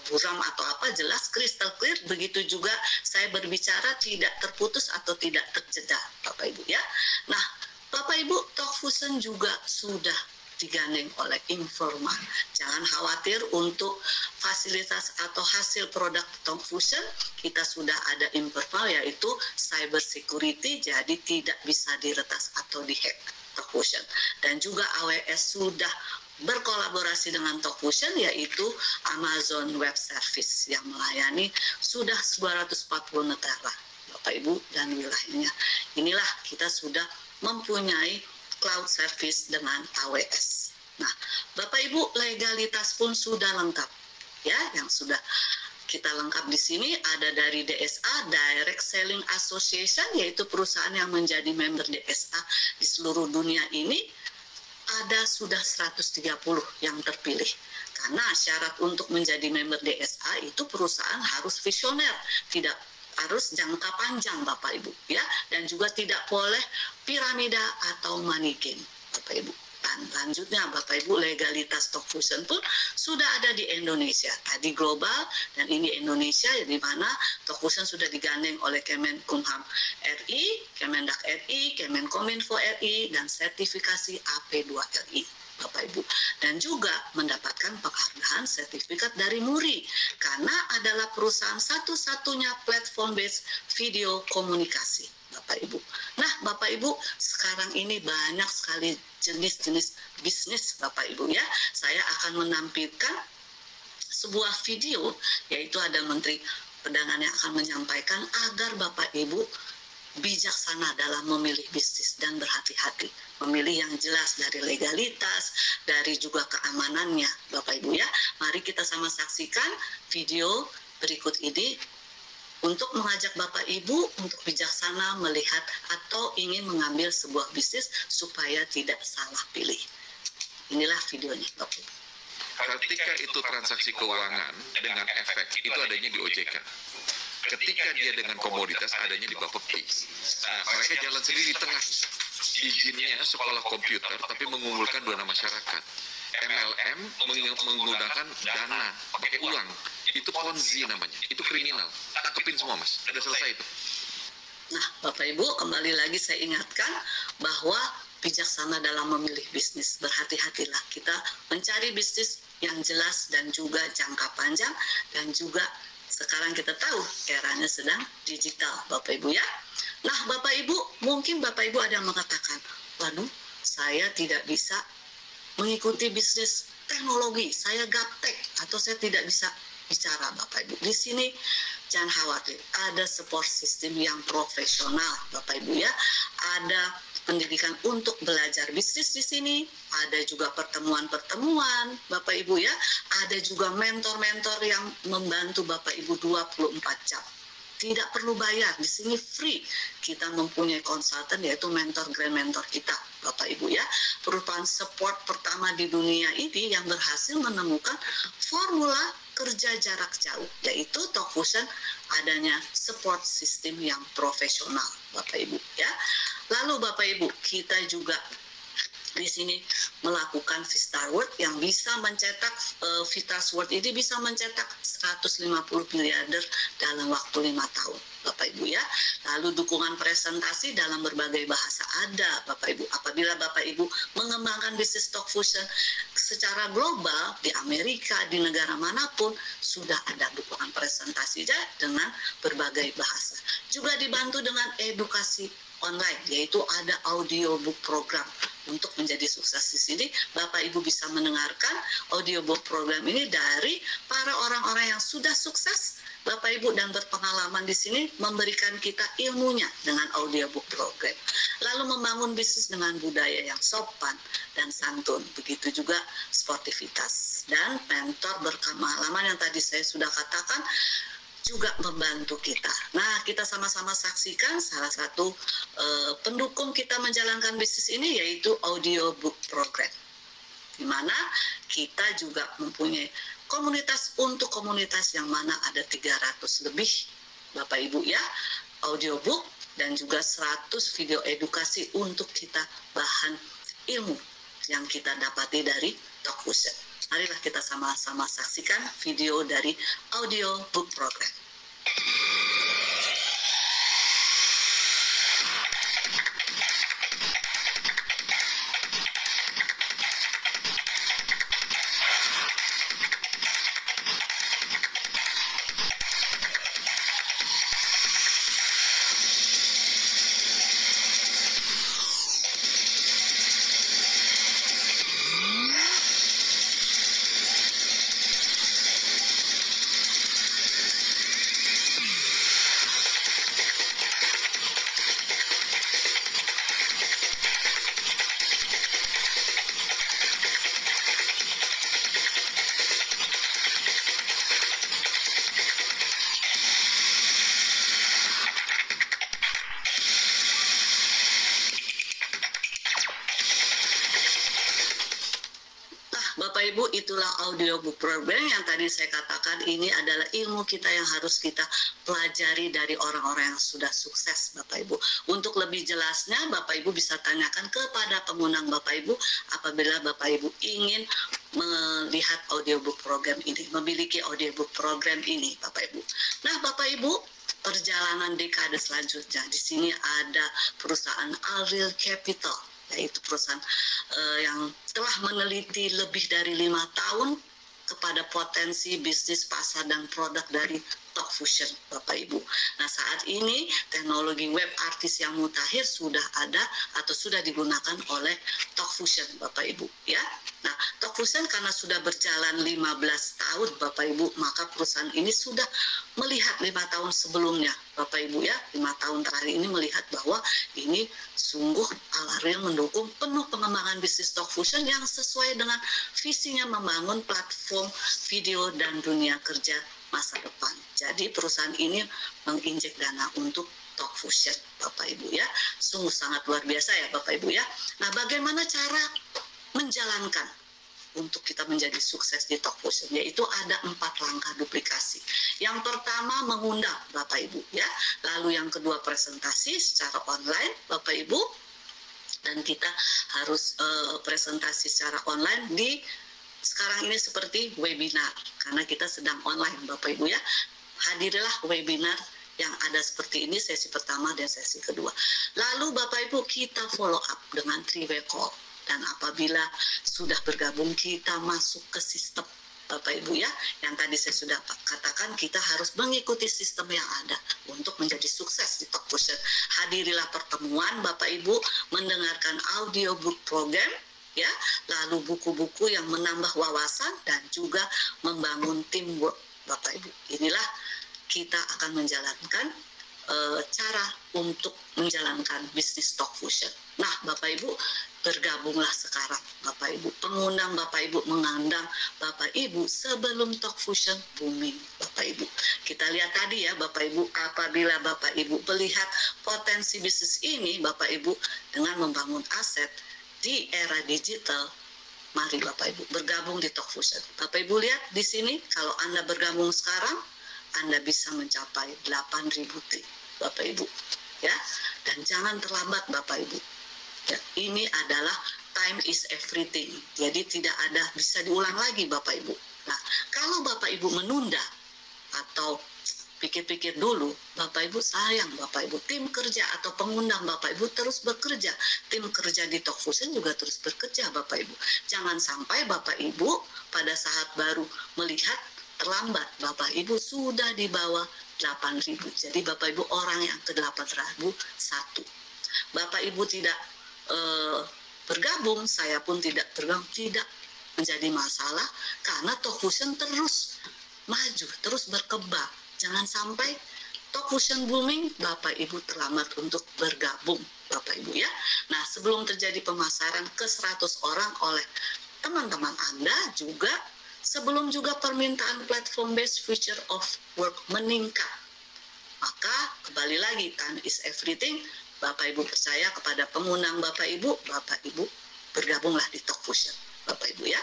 buram atau apa, jelas crystal clear. Begitu juga saya berbicara tidak terputus atau tidak terjeda Bapak Ibu ya. Nah, Bapak Ibu, Talkfusion juga sudah digandeng oleh Informa. Jangan khawatir untuk fasilitas atau hasil produk Talkfusion, kita sudah ada Informa, yaitu cyber security, jadi tidak bisa diretas atau dihack Talkfusion. Dan juga AWS sudah berkolaborasi dengan Talkfusion, yaitu Amazon Web Service yang melayani sudah 240 negara Bapak Ibu dan wilayahnya. Inilah kita sudah mempunyai cloud service dengan AWS. Nah, Bapak Ibu, legalitas pun sudah lengkap ya, yang sudah kita lengkap di sini ada dari DSA, Direct Selling Association, yaitu perusahaan yang menjadi member DSA di seluruh dunia ini. Ada sudah 130 yang terpilih. Karena syarat untuk menjadi member DSA itu perusahaan harus visioner, tidak harus jangka panjang Bapak Ibu ya, dan juga tidak boleh piramida atau money game Bapak Ibu. Dan lanjutnya Bapak Ibu, legalitas Talkfusion pun sudah ada di Indonesia. Tadi global dan ini Indonesia, di mana Talkfusion sudah digandeng oleh Kemenkumham RI, Kemendak RI, Kemenkominfo RI, dan sertifikasi AP2 RI Bapak Ibu. Dan juga mendapatkan penghargaan sertifikat dari MURI, karena adalah perusahaan satu-satunya platform based video komunikasi Bapak Ibu. Nah, Bapak Ibu, sekarang ini banyak sekali jenis-jenis bisnis Bapak Ibu ya. Saya akan menampilkan sebuah video, yaitu ada Menteri Perdagangan yang akan menyampaikan agar Bapak Ibu bijaksana dalam memilih bisnis dan berhati-hati. Memilih yang jelas dari legalitas, dari juga keamanannya Bapak Ibu ya. Mari kita sama saksikan video berikut ini untuk mengajak Bapak Ibu untuk bijaksana melihat atau ingin mengambil sebuah bisnis supaya tidak salah pilih. Inilah videonya Bapak Ibu. Ketika itu transaksi keuangan dengan efek itu adanya di OJK. Ketika dia dengan komoditas adanya di Bapepti. Nah, mereka jalan sendiri di tengah. Izinnya sekolah komputer tapi mengumpulkan dana masyarakat. MLM menggunakan dana pakai uang. Itu Ponzi namanya. Itu kriminal. Tangkepin semua Mas. Udah selesai itu. Nah, Bapak Ibu, kembali lagi saya ingatkan bahwa bijaksana dalam memilih bisnis. Berhati-hatilah kita mencari bisnis yang jelas dan juga jangka panjang, dan juga sekarang kita tahu eranya sedang digital Bapak Ibu ya. Nah, Bapak Ibu, mungkin Bapak Ibu ada yang mengatakan, waduh, saya tidak bisa mengikuti bisnis teknologi, saya gaptek atau saya tidak bisa bicara Bapak Ibu. Di sini jangan khawatir, ada support system yang profesional Bapak Ibu ya. Ada pendidikan untuk belajar bisnis di sini, ada juga pertemuan-pertemuan Bapak Ibu ya. Ada juga mentor-mentor yang membantu Bapak Ibu 24 jam. Tidak perlu bayar, di sini free. Kita mempunyai konsultan yaitu mentor grand mentor kita Bapak Ibu ya. Merupakan support pertama di dunia ini yang berhasil menemukan formula kerja jarak jauh, yaitu Talkfusion adanya support system yang profesional Bapak Ibu ya. Lalu Bapak Ibu, kita juga di sini melakukan Vista World yang bisa mencetak Vista World ini bisa mencetak 150 miliarder dalam waktu 5 tahun Bapak Ibu ya. Lalu dukungan presentasi dalam berbagai bahasa ada Bapak Ibu. Apabila Bapak Ibu mengembangkan bisnis stock fusion secara global di Amerika, di negara manapun sudah ada dukungan presentasi dengan berbagai bahasa. Juga dibantu dengan edukasi online, yaitu ada audiobook program. Untuk menjadi sukses di sini, Bapak Ibu bisa mendengarkan audiobook program ini dari para orang-orang yang sudah sukses, Bapak Ibu, dan berpengalaman di sini memberikan kita ilmunya dengan audiobook program. Lalu membangun bisnis dengan budaya yang sopan dan santun. Begitu juga sportivitas dan mentor berpengalaman yang tadi saya sudah katakan juga membantu kita. Nah, kita sama-sama saksikan salah satu pendukung kita menjalankan bisnis ini yaitu audiobook program. Di mana kita juga mempunyai komunitas untuk komunitas yang mana ada 300 lebih Bapak Ibu ya, audiobook dan juga 100 video edukasi untuk kita bahan ilmu yang kita dapati dari Talk Fusion. Marilah kita sama-sama saksikan video dari audiobook program. Bapak Ibu, itulah audiobook program yang tadi saya katakan ini adalah ilmu kita yang harus kita pelajari dari orang-orang yang sudah sukses Bapak Ibu. Untuk lebih jelasnya Bapak Ibu bisa tanyakan kepada pengundang Bapak Ibu apabila Bapak Ibu ingin melihat audiobook program ini, memiliki audiobook program ini Bapak Ibu. Nah Bapak Ibu, perjalanan dekade selanjutnya di sini ada perusahaan Alreal Capital, yaitu perusahaan yang telah meneliti lebih dari 5 tahun kepada potensi bisnis pasar dan produk dari Talk Fusion Bapak Ibu. Nah saat ini teknologi web artis yang mutakhir sudah ada atau sudah digunakan oleh Talk Fusion Bapak Ibu ya. Nah Talk Fusion karena sudah berjalan 15 tahun Bapak Ibu, maka perusahaan ini sudah melihat 5 tahun sebelumnya Bapak Ibu ya, 5 tahun terakhir ini melihat bahwa ini sungguh Alreal mendukung penuh pengembangan bisnis Talk Fusion yang sesuai dengan visinya membangun platform video dan dunia kerja masa depan. Jadi perusahaan ini menginjek dana untuk Talk Fusion Bapak Ibu ya. Sungguh sangat luar biasa ya Bapak Ibu ya. Nah bagaimana cara menjalankan untuk kita menjadi sukses di Talk Fusion, yaitu ada 4 langkah duplikasi. Yang pertama mengundang Bapak Ibu ya, lalu yang kedua presentasi secara online Bapak Ibu, dan kita harus presentasi secara online di sekarang ini seperti webinar karena kita sedang online Bapak Ibu ya. Hadirilah webinar yang ada seperti ini, sesi pertama dan sesi kedua. Lalu Bapak Ibu kita follow up dengan 3-way call, dan apabila sudah bergabung kita masuk ke sistem Bapak Ibu ya, yang tadi saya sudah katakan kita harus mengikuti sistem yang ada untuk menjadi sukses di Talk Fusion. Hadirilah pertemuan Bapak Ibu, mendengarkan audiobook program ya, lalu buku-buku yang menambah wawasan dan juga membangun teamwork Bapak Ibu. Inilah kita akan menjalankan cara untuk menjalankan bisnis Talk Fusion. Nah Bapak Ibu, bergabunglah sekarang Bapak Ibu. Pengundang Bapak Ibu mengundang Bapak Ibu sebelum Talk Fusion booming Bapak Ibu. Kita lihat tadi ya Bapak Ibu, apabila Bapak Ibu melihat potensi bisnis ini Bapak Ibu dengan membangun aset di era digital, mari Bapak Ibu bergabung di Talk Fusion. Bapak Ibu lihat di sini, kalau Anda bergabung sekarang Anda bisa mencapai 8.000 T Bapak Ibu ya, dan jangan terlambat Bapak Ibu. Ya, ini adalah time is everything. Jadi tidak ada bisa diulang lagi Bapak Ibu. Nah, kalau Bapak Ibu menunda atau pikir-pikir dulu, Bapak Ibu sayang Bapak Ibu. Tim kerja atau pengundang Bapak Ibu terus bekerja. Tim kerja di Talk Fusion juga terus bekerja Bapak Ibu. Jangan sampai Bapak Ibu pada saat baru melihat terlambat. Bapak Ibu sudah di bawah 8.000. Jadi Bapak Ibu orang yang ke 8.001. Bapak Ibu tidak bergabung, saya pun tidak bergabung, tidak menjadi masalah karena Talk Fusion terus maju, terus berkembang. Jangan sampai Talk Fusion booming, Bapak Ibu terlambat untuk bergabung, Bapak Ibu ya. Nah, sebelum terjadi pemasaran ke 100 orang oleh teman-teman Anda juga, sebelum juga permintaan platform based future of work meningkat, maka kembali lagi time is everything. Bapak Ibu percaya kepada pengundang Bapak Ibu bergabunglah di Talk Fusion, Bapak Ibu ya.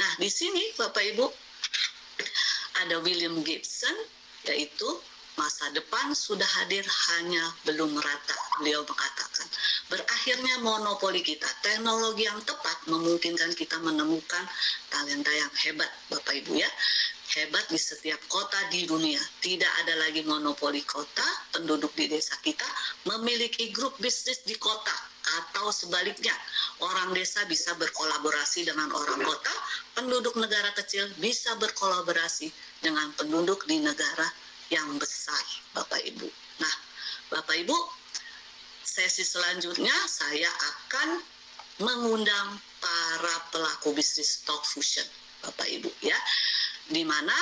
Nah, di sini Bapak Ibu ada William Gibson, yaitu masa depan sudah hadir hanya belum merata. Beliau mengatakan, berakhirnya monopoli kita, teknologi yang tepat memungkinkan kita menemukan talenta yang hebat, Bapak Ibu ya. Hebat di setiap kota di dunia. Tidak ada lagi monopoli kota, penduduk di desa kita memiliki grup bisnis di kota, atau sebaliknya, orang desa bisa berkolaborasi dengan orang kota, penduduk negara kecil bisa berkolaborasi dengan penduduk di negara yang besar, Bapak Ibu. Nah, Bapak Ibu, sesi selanjutnya saya akan mengundang para pelaku bisnis Talk Fusion, Bapak Ibu ya, di mana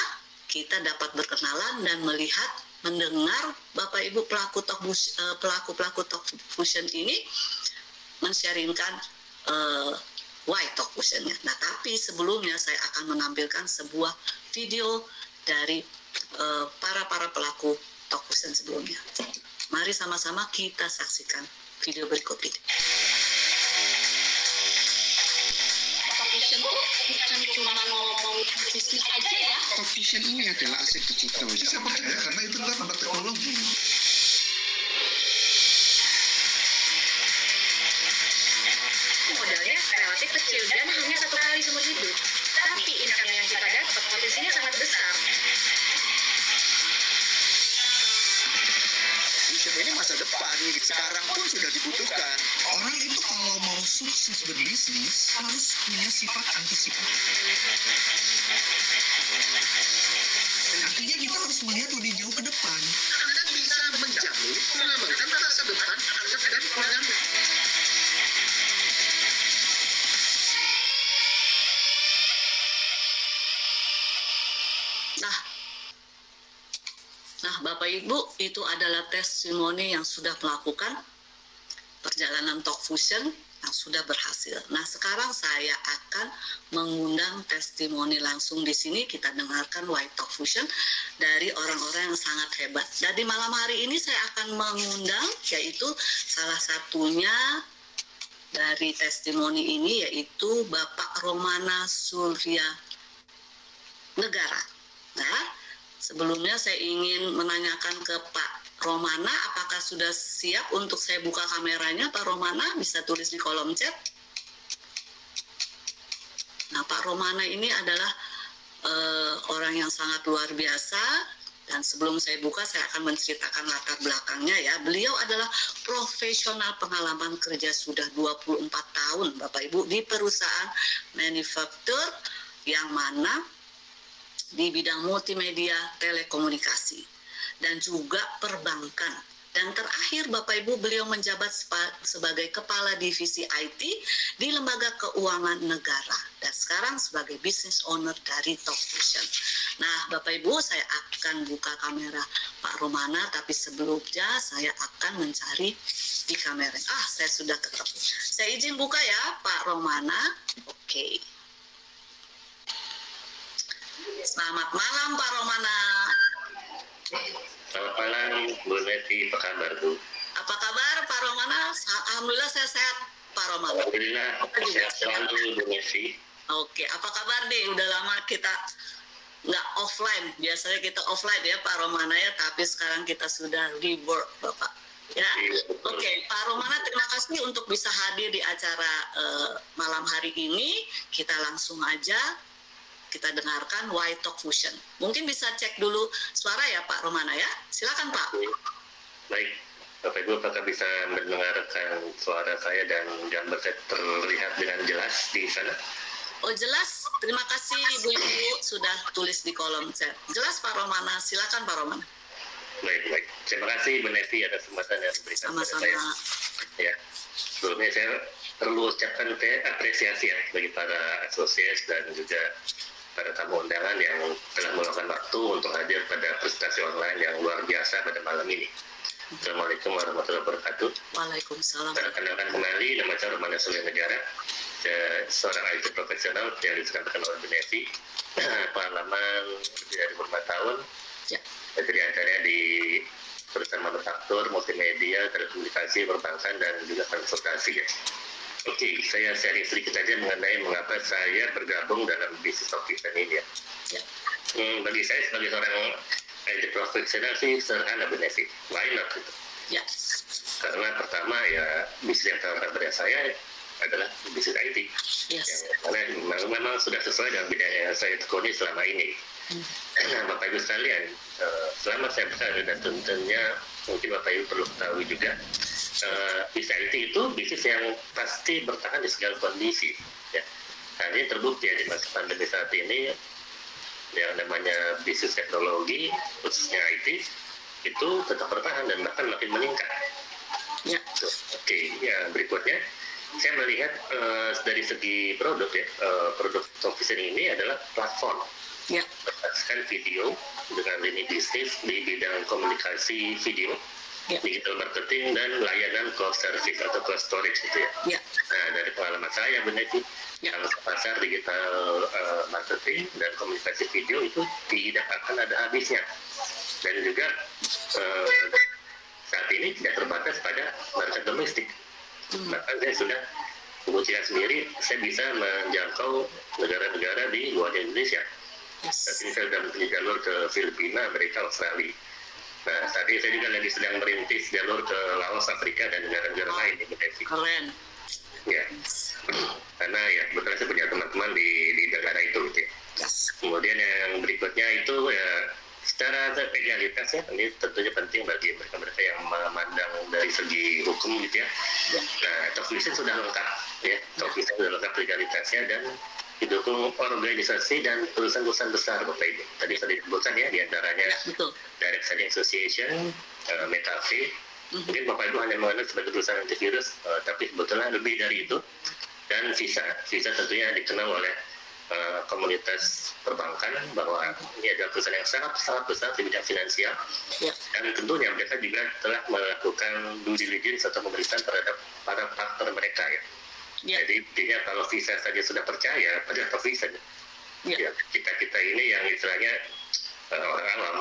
kita dapat berkenalan dan melihat, mendengar Bapak Ibu pelaku Talk Fusion ini men-sharingkan why Talk Fusion-nya. Nah, tapi sebelumnya saya akan menampilkan sebuah video dari para pelaku Talk Fusion sebelumnya. Mari sama-sama kita saksikan video berikut ini. Talk Fusion itu bukan cuma ngomong bisnis aja ya. Talk Fusion ini adalah aset digital. Saya percaya karena itu adalah tambah teknologi. Modalnya relatif kecil dan hanya satu kali seumur hidup. Tapi income yang kita dapat potensinya sangat besar. Fusion ini masa depan, sekarang pun sudah dibutuhkan. Orang itu kalau mau sukses berbisnis harus punya sifat antisipatif. Artinya kita harus melihat lebih jauh ke depan. Anda bisa menjamin, mengamankan masa depan anak dan keluarga. Nah, Bapak Ibu, itu adalah testimoni yang sudah melakukan perjalanan Talk Fusion yang sudah berhasil. Nah, sekarang saya akan mengundang testimoni langsung di sini. Kita dengarkan why Talk Fusion dari orang-orang yang sangat hebat. Dan di malam hari ini saya akan mengundang, yaitu salah satunya dari testimoni ini, yaitu Bapak Romana Surya Negara. Nah, sebelumnya saya ingin menanyakan ke Pak Romana, apakah sudah siap untuk saya buka kameranya? Pak Romana bisa tulis di kolom chat. Nah, Pak Romana ini adalah orang yang sangat luar biasa, dan sebelum saya buka saya akan menceritakan latar belakangnya ya. Beliau adalah profesional, pengalaman kerja sudah 24 tahun Bapak Ibu di perusahaan manufaktur yang mana di bidang multimedia, telekomunikasi, dan juga perbankan. Dan terakhir Bapak Ibu, beliau menjabat sebagai Kepala Divisi IT di Lembaga Keuangan Negara. Dan sekarang sebagai Business Owner dari Talk Fusion. Nah, Bapak Ibu, saya akan buka kamera Pak Romana, tapi sebelumnya saya akan mencari di kamera. Saya sudah ketemu. Saya izin buka ya, Pak Romana. Oke. Selamat malam Pak Romana. Selamat malam Bu Neti, apa kabar Bu? Apa kabar Pak Romana? Alhamdulillah saya sehat Pak Romana. Alhamdulillah, sehat selalu Bu Neti. Oke, apa kabar deh? Udah lama kita nggak offline. Biasanya kita offline ya Pak Romana ya, tapi sekarang kita sudah rework Bapak. Ya, oke, Pak Romana, terima kasih untuk bisa hadir di acara malam hari ini. Kita langsung aja kita dengarkan Why Talk Fusion. Mungkin bisa cek dulu suara ya Pak Romana ya. Silakan Pak. Baik, Bapak Ibu, apakah bisa mendengarkan suara saya dan gambar saya terlihat dengan jelas di sana? Oh jelas, terima kasih Ibu-Ibu sudah tulis di kolom chat. Jelas Pak Romana, silakan Pak Romana. Baik. Terima kasih Bu Nevi atas kesempatan yang diberikan kepada saya. Sama-sama. Ya, sebelumnya saya perlu ucapkan apresiasi ya bagi para asosias dan juga para tamu undangan yang telah meluangkan waktu untuk hadir pada presentasi online yang luar biasa pada malam ini. Assalamualaikum warahmatullahi wabarakatuh. Waalaikumsalam. Perkenalkan kembali, nama saya Romana Sulia Negara, seorang IT profesional yang diserahkan oleh Bu Nevi, pengalaman lebih dari 5 tahun. Ya. Jadi acaranya di perusahaan manufaktur, multimedia, telekomunikasi, perbankan, dan juga transportasi ya. Oke, saya sharing sedikit saja mengenai mengapa saya bergabung dalam bisnis talk event ini ya. Ya. Bagi saya sebagai seorang IT profesional sih sederhana Bu Nevi. Why not gitu? Ya. Karena pertama ya bisnis yang terhadap dari saya adalah bisnis IT. Yes. Yang memang sudah sesuai dengan bidang yang saya tekuni selama ini. Nah, Bapak Ibu sekalian, selama saya berada dan tentunya mungkin Bapak Ibu perlu ketahui juga, bisnis IT itu bisnis yang pasti bertahan di segala kondisi. Ya. Hal ini terbukti ya di masa pandemi saat ini, yang namanya bisnis teknologi, khususnya IT, itu tetap bertahan dan bahkan makin meningkat. Ya. Oke, ya berikutnya saya melihat dari segi produk ya, produk Talkvision ini adalah platform. Ya. Berdasarkan video dengan lini bisnis di bidang komunikasi video, Ya. digital marketing dan layanan cloud service atau cloud storage gitu ya. Ya. Nah, dari pengalaman saya benar sih, Ya. kalau pasar digital marketing dan komunikasi video itu tidak akan ada habisnya. Dan juga saat ini tidak terbatas pada market domestik. Bahkan saya sudah membuktikan sendiri, saya bisa menjangkau negara-negara di luar Indonesia. Saat ini saya sudah mempunyai jalur ke Filipina, Amerika, Australia. Nah, saat ini saya juga lagi sedang merintis jalur ke Laos, Afrika, dan negara-negara lain di Indonesia. Keren. Ya, karena ya kebetulan saya punya teman-teman di negara itu gitu ya. Yes. Kemudian yang berikutnya itu ya secara legalitas ya, ini tentunya penting bagi mereka-mereka yang memandang dari segi hukum gitu ya. Nah, Talkvision sudah lengkap ya, Talkvision sudah lengkap legalitasnya dan didukung organisasi dan perusahaan-perusahaan besar Bapak Ibu. Tadi sudah disebutkan ya, diantaranya Betul. Direct Selling Association, McAfee. Mungkin Bapak Ibu hanya mengenal sebagai perusahaan antivirus, tapi sebetulnya lebih dari itu. Dan Visa tentunya dikenal oleh komunitas perbankan bahwa ini adalah perusahaan yang sangat besar di bidang finansial. Ya. Dan tentunya mereka juga telah melakukan due diligence atau pemeriksaan terhadap para partner mereka ya. Ya. Jadi intinya kalau Visa saja sudah percaya pada Talkvision, ya kita ini yang istilahnya orang awam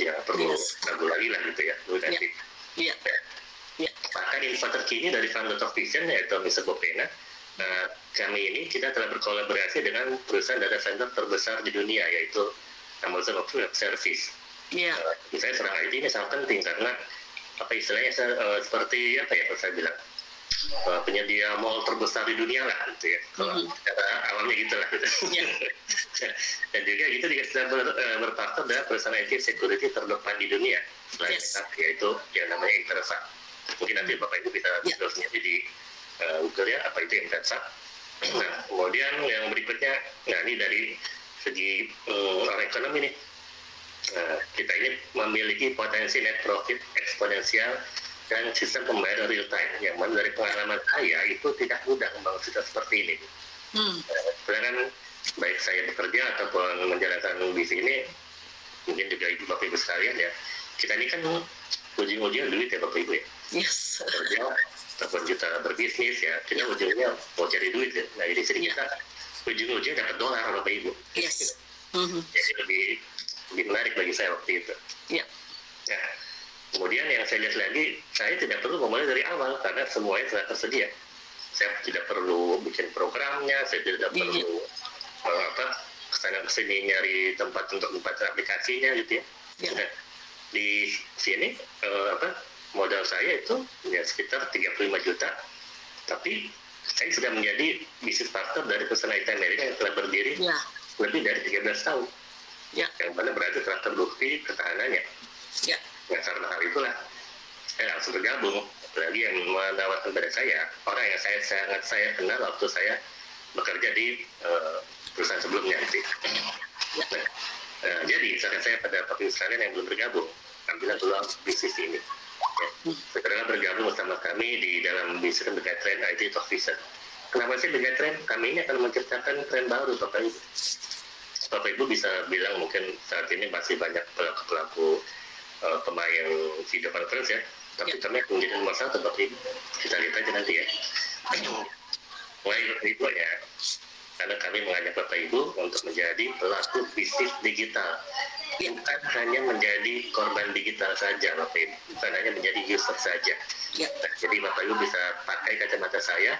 ya perlu ragu lagi lah gitu ya. Nanti. Ya. Ya. Bahkan info terkini dari founder Talkvision yaitu Mr. Bopena, kami ini kita telah berkolaborasi dengan perusahaan data center terbesar di dunia yaitu Amazon Web Service. Ya. Misalnya seorang IT ini sangat penting karena apa istilahnya seperti apa ya kalau saya bilang penyedia mall terbesar di dunia lah gitu ya. Kalau secara awamnya gitulah gitu. Ya. Dan juga itu juga sudah berpartner dengan perusahaan IT security terdepan di dunia selain yaitu yang namanya Intersa. Mungkin nanti Bapak Ibu bisa lihat sendiri di Google ya apa itu Intersa. Nah, kemudian yang berikutnya, nah ini dari segi orang ekonomi nih, kita ini memiliki potensi net profit eksponensial dan sistem pembayaran real time yang mana dari pengalaman saya itu tidak mudah membangun sistem seperti ini. Sedangkan baik saya bekerja ataupun menjalankan bisnis ini, mungkin juga Ibu Bapak Ibu sekalian ya, kita ini kan ujung-ujung duit ya Bapak Ibu ya. Yes. Kerja ataupun kita berbisnis ya, kita ujungnya mau cari duit ya. Nah di sini kita ujung-ujung dapat dolar Bapak Ibu. Yes. Jadi lebih menarik bagi saya waktu itu. Ya. Nah, kemudian yang saya lihat lagi, saya tidak perlu memulai dari awal karena semuanya telah tersedia. Saya tidak perlu bikin programnya, saya tidak perlu kesana kesini nyari tempat untuk membaca aplikasinya gitu ya. Nah, di sini modal saya itu ya sekitar 35 juta, tapi saya sudah menjadi bisnis partner dari perusahaan IT Amerika yang telah berdiri lebih dari 13 tahun. Yang mana berarti telah terbukti ketahanannya. Nah, karena hal itulah saya langsung bergabung. Apalagi yang menawarkan pada saya orang yang sangat saya kenal waktu saya bekerja di perusahaan sebelumnya. Jadi saran saya pada Bapak Ibu sekalian yang belum bergabung, ambillah peluang bisnis ini. Segera bergabung bersama kami di dalam bisnis Megatrend IT Talk Vision. Kenapa sih Megatrend? Kami ini akan menciptakan tren baru, Bapak Ibu. Bapak Ibu bisa bilang mungkin saat ini masih banyak pelaku pemain video conference ya, tapi kami akan menjadi nomor satu, Bapak Ibu. Kita lihat aja nanti ya. Mulai Bapak Ibu ya, karena kami mengajak Bapak Ibu untuk menjadi pelaku bisnis digital. Bukan hanya menjadi korban digital saja, Bapak Ibu. Bukan hanya menjadi user saja. Jadi Bapak Ibu bisa pakai kacamata saya,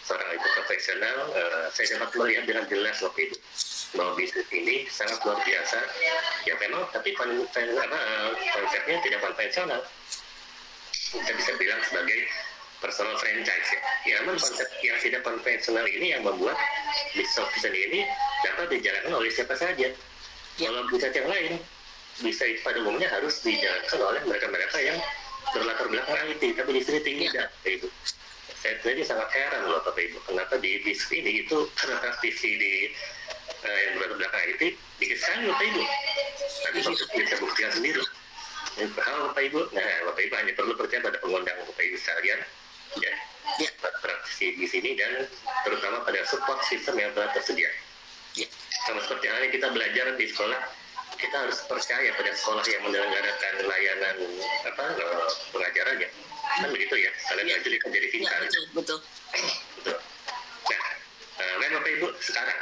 seorang itu profesional. Saya dapat melihat dengan jelas, Bapak Ibu, bahwa bisnis ini sangat luar biasa. Ya memang, tapi konsepnya tidak konvensional. Kita bisa bilang sebagai personal franchise ya. Ya memang konsep yang tidak konvensional ini yang membuat bisnis Vision ini dapat dijalankan oleh siapa saja. Kalau bisnis yang lain, bisa pada umumnya harus dijalankan oleh mereka-mereka yang berlatar belakang IT, tapi di sini tidak. Itu. Saya sendiri sangat heran loh Bapak Ibu, kenapa di bisnis ini itu karena praktisi di yang berlatar belakang IT dikit sekali Bapak Ibu. Tapi bisa buktikan sendiri. Halo Bapak Ibu, nah Bapak Ibu hanya perlu percaya pada pengundang Bapak Ibu sekalian, ya, pada praktisi di sini dan terutama pada support system yang telah tersedia. Sama seperti halnya kita belajar di sekolah, kita harus percaya pada sekolah yang menyelenggarakan layanan pengajarannya. Kan begitu ya, kalian belajar kan jadi pintar. Betul. Nah, Bapak Ibu sekarang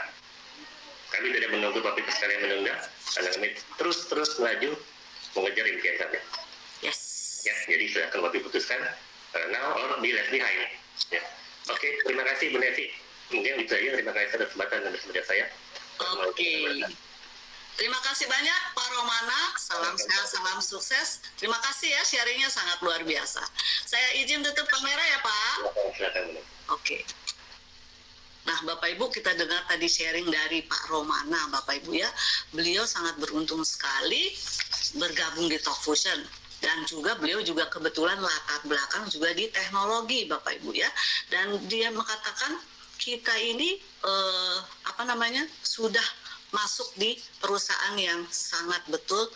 kami tidak menunggu Bapak Ibu sekalian menunda, karena kami terus melaju mengejar impian kami. Ya, jadi silakan Bapak Ibu putuskan now or be left behind. Ya. Oke, terima kasih Bu Nevi. Mungkin itu saja. Terima kasih atas kesempatan dan bersama saya. Oke. Terima kasih banyak Pak Romana. Salam sehat, salam sukses. Terima kasih ya, sharingnya sangat luar biasa. Saya izin tutup kamera ya Pak. Silakan. Oke. Nah Bapak Ibu, kita dengar tadi sharing dari Pak Romana Bapak Ibu ya. Beliau sangat beruntung sekali bergabung di Talk Vision. Dan juga beliau juga kebetulan latar belakang juga di teknologi Bapak Ibu ya. Dan dia mengatakan kita ini sudah masuk di perusahaan yang sangat betul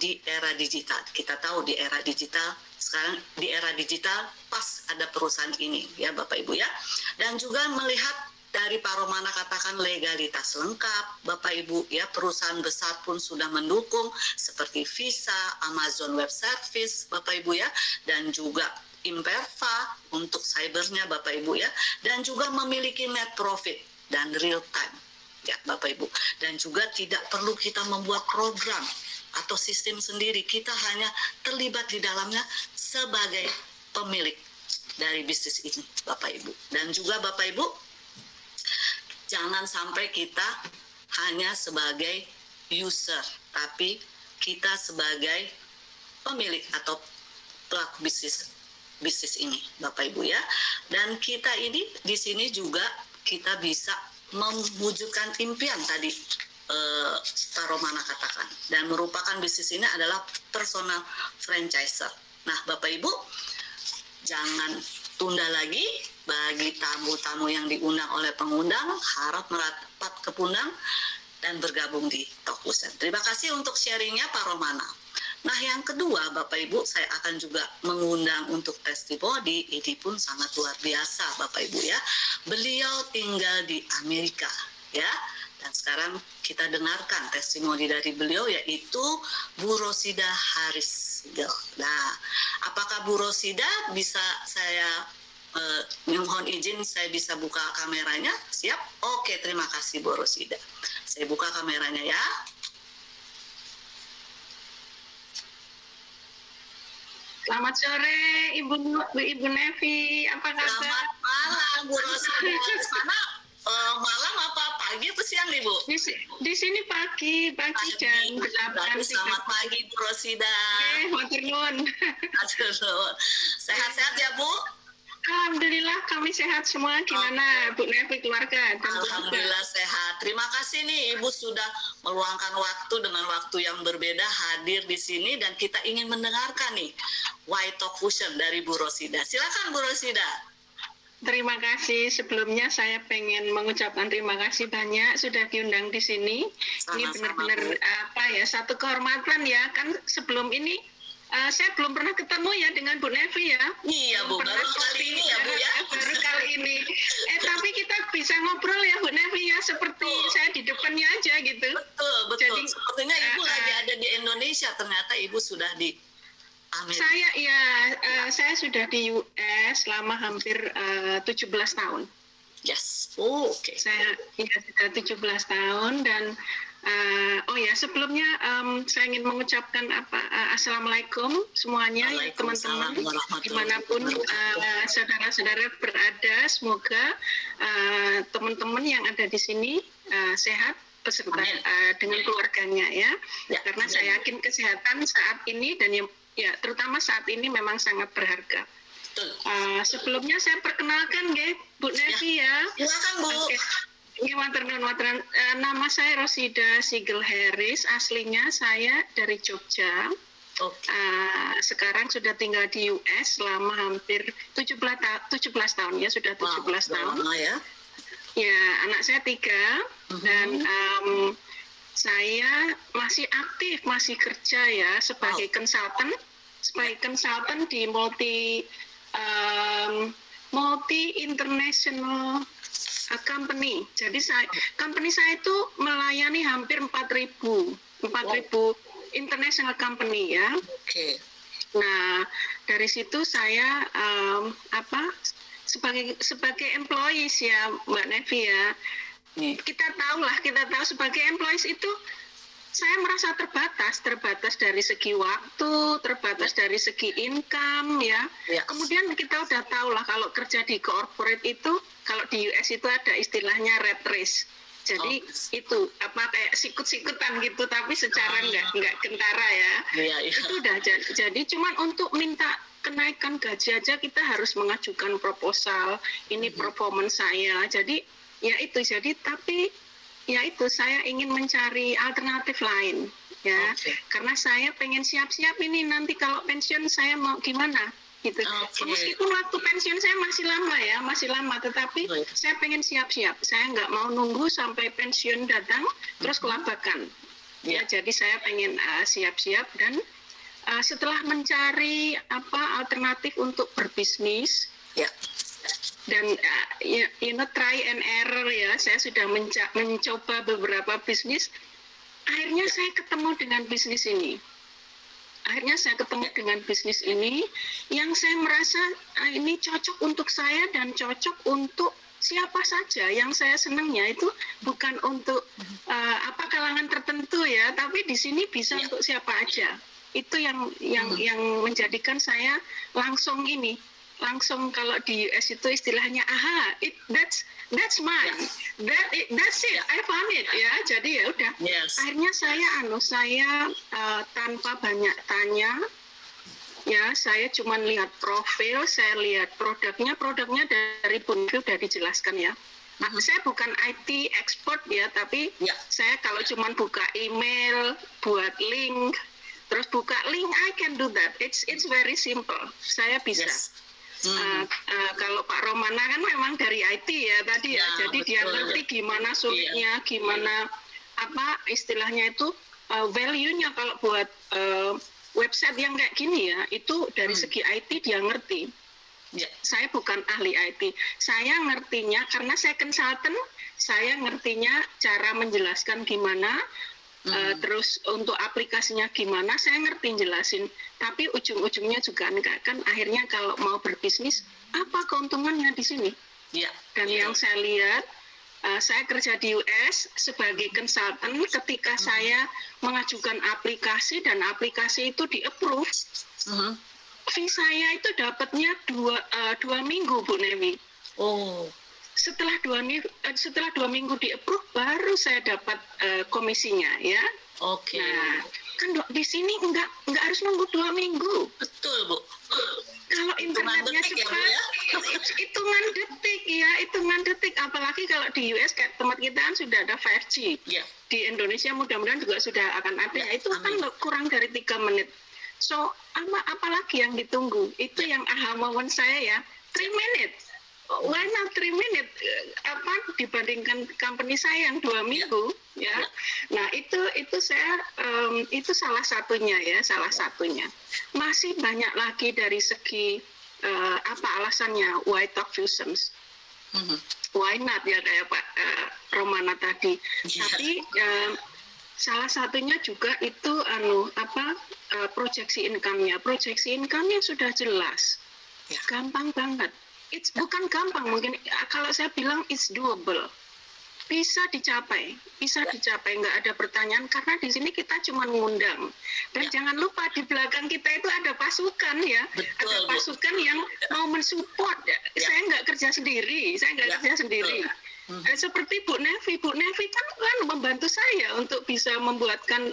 di era digital. Kita tahu di era digital, sekarang di era digital pas ada perusahaan ini ya Bapak Ibu ya. Dan juga melihat dari Pak Romana katakan legalitas lengkap Bapak Ibu ya, perusahaan besar pun sudah mendukung seperti Visa, Amazon Web Service Bapak Ibu ya, dan juga Imperva untuk cybernya Bapak Ibu ya, dan juga memiliki net profit dan real time ya Bapak Ibu, dan juga tidak perlu kita membuat program atau sistem sendiri, kita hanya terlibat di dalamnya sebagai pemilik dari bisnis ini Bapak Ibu. Dan juga Bapak Ibu, jangan sampai kita hanya sebagai user, tapi kita sebagai pemilik atau pelaku bisnis ini Bapak Ibu ya. Dan kita ini di sini juga kita bisa mewujudkan impian tadi Pak Romana katakan, dan merupakan bisnis ini adalah personal franchiser. Nah Bapak Ibu, jangan tunda lagi. Bagi tamu-tamu yang diundang oleh pengundang, harap merapat ke punang dan bergabung di Talk Vision. Terima kasih untuk sharingnya Pak Romana. Nah yang kedua Bapak Ibu, saya akan juga mengundang untuk testimoni. Ini pun sangat luar biasa Bapak Ibu ya. Beliau tinggal di Amerika ya. Dan sekarang kita dengarkan testimoni dari beliau, yaitu Bu Rosida Haris. Nah, apakah Bu Rosida bisa saya mohon izin saya bisa buka kameranya? Siap? Oke, terima kasih Bu Rosida. Saya buka kameranya ya. Selamat sore Ibu Nevi, apa kabar? Selamat malam Bu Rosida. Di sana malam apa pagi atau siang nih, Bu? Di sini pagi jam 8. Selamat pagi, Bu Rosida. Matur nuwun. Sehat-sehat ya, Bu? Alhamdulillah kami sehat semua. Gimana Bu Nevi keluarga? Alhamdulillah sehat. Terima kasih nih Ibu sudah meluangkan waktu dengan waktu yang berbeda hadir di sini dan kita ingin mendengarkan nih Why Talk Fusion dari Bu Rosida. Silakan Bu Rosida. Terima kasih. Sebelumnya saya pengen mengucapkan terima kasih banyak sudah diundang di sini. Ini benar-benar satu kehormatan ya. Kan sebelum ini saya belum pernah ketemu ya dengan Bu Nevi ya. Iya Bu, baru kali ini ya Bu ya. Baru kali ini. Tapi kita bisa ngobrol ya Bu Nevi ya, seperti saya di depannya aja gitu. Betul. Jadi, sepertinya Ibu lagi ada di Indonesia, ternyata Ibu sudah di Amerika. Saya sudah di US selama hampir 17 tahun. Yes. Oke. Saya sudah 17 tahun dan sebelumnya saya ingin mengucapkan assalamualaikum semuanya teman-teman dimanapun saudara-saudara berada, semoga teman-teman yang ada di sini sehat beserta dengan keluarganya ya. Karena saya yakin kesehatan saat ini dan terutama saat ini memang sangat berharga. Sebelumnya saya perkenalkan Bu Nevi ya. Silakan Bu. Materan. Nama saya Rosida Sigel Harris, aslinya saya dari Jogja. Sekarang sudah tinggal di US selama hampir 17 tahun ya, sudah 17 tahun. Ya. Ya, anak saya 3 dan saya masih aktif, masih kerja ya sebagai konsultan di multi international company. Jadi company saya itu melayani hampir 4.000 international company ya. Oke. Nah, dari situ saya sebagai employees ya Mbak Nevi ya. Kita tahu sebagai employees itu saya merasa terbatas dari segi waktu, terbatas dari segi income ya. Kemudian kita udah tahu lah kalau kerja di corporate itu, kalau di US itu ada istilahnya rat race. Jadi itu kayak sikut-sikutan gitu, tapi secara nggak kentara ya. Itu udah jadi cuman untuk minta kenaikan gaji aja kita harus mengajukan proposal. Ini performance saya. Jadi tapi saya ingin mencari alternatif lain ya. Karena saya pengen siap-siap ini nanti kalau pensiun saya mau gimana gitu. Meskipun waktu pensiun saya masih lama tetapi saya pengen siap-siap. Saya nggak mau nunggu sampai pensiun datang terus kelabakan. Jadi saya pengen siap-siap dan setelah mencari alternatif untuk berbisnis dan try and error ya, saya sudah mencoba beberapa bisnis. Akhirnya saya ketemu dengan bisnis ini. Yang saya merasa ini cocok untuk saya dan cocok untuk siapa saja. Yang saya senangnya itu bukan untuk kalangan tertentu ya, tapi di sini bisa untuk siapa aja. Itu yang menjadikan saya langsung kalau di US itu istilahnya that's mine, that's it, I found it ya. Jadi ya udah. Akhirnya saya tanpa banyak tanya ya, saya cuma lihat profil, saya lihat produknya dari Bu Nevi udah dijelaskan ya. Saya bukan IT expert ya, tapi saya kalau cuma buka email, buat link, terus buka link, I can do that. It's very simple. Saya bisa. Kalau Pak Romana kan memang dari IT ya tadi ya, jadi dia ngerti gimana sulitnya, gimana istilahnya itu value-nya kalau buat website yang kayak gini ya, itu dari segi IT dia ngerti. Saya bukan ahli IT, saya ngertinya karena saya konsultan, saya ngertinya cara menjelaskan gimana. Terus untuk aplikasinya gimana saya ngerti jelasin, tapi ujung-ujungnya juga enggak kan. Akhirnya kalau mau berbisnis apa keuntungannya di sini? Dan yang saya lihat, saya kerja di US sebagai konsultan. Ketika saya mengajukan aplikasi dan aplikasi itu di approve, fee saya itu dapatnya 2 minggu Bu Nevi. setelah 2 minggu di-approve baru saya dapat komisinya ya. Oke. Nah, kan di sini nggak harus nunggu 2 minggu. Betul, Bu. Kalau internetnya detik ya, Bu, cepat, ya? hitungan detik. Apalagi kalau di US kayak tempat kita kan sudah ada 5G. Ya. Di Indonesia mudah-mudahan juga sudah akan ada. Ya, Itu kan kurang dari 3 menit. So, apalagi yang ditunggu? Itu yang aha moment saya ya. 3 minutes. Why not 3 minutes? Dibandingkan company saya yang 2 minggu, ya. Nah itu saya itu salah satunya ya, salah satunya. Masih banyak lagi dari segi apa alasannya why Talk Fusions? Why not ya kayak Pak Romana tadi. Tapi salah satunya juga itu proyeksi income-nya. Proyeksi income-nya sudah jelas. Gampang banget. Bukan gampang, mungkin kalau saya bilang it's doable. Bisa dicapai, nggak ada pertanyaan karena di sini kita cuma ngundang. Dan jangan lupa di belakang kita itu ada pasukan ya. Betul, ada pasukan yang mau mensupport. Saya nggak kerja sendiri, seperti Bu Nevi kan membantu saya untuk bisa membuatkan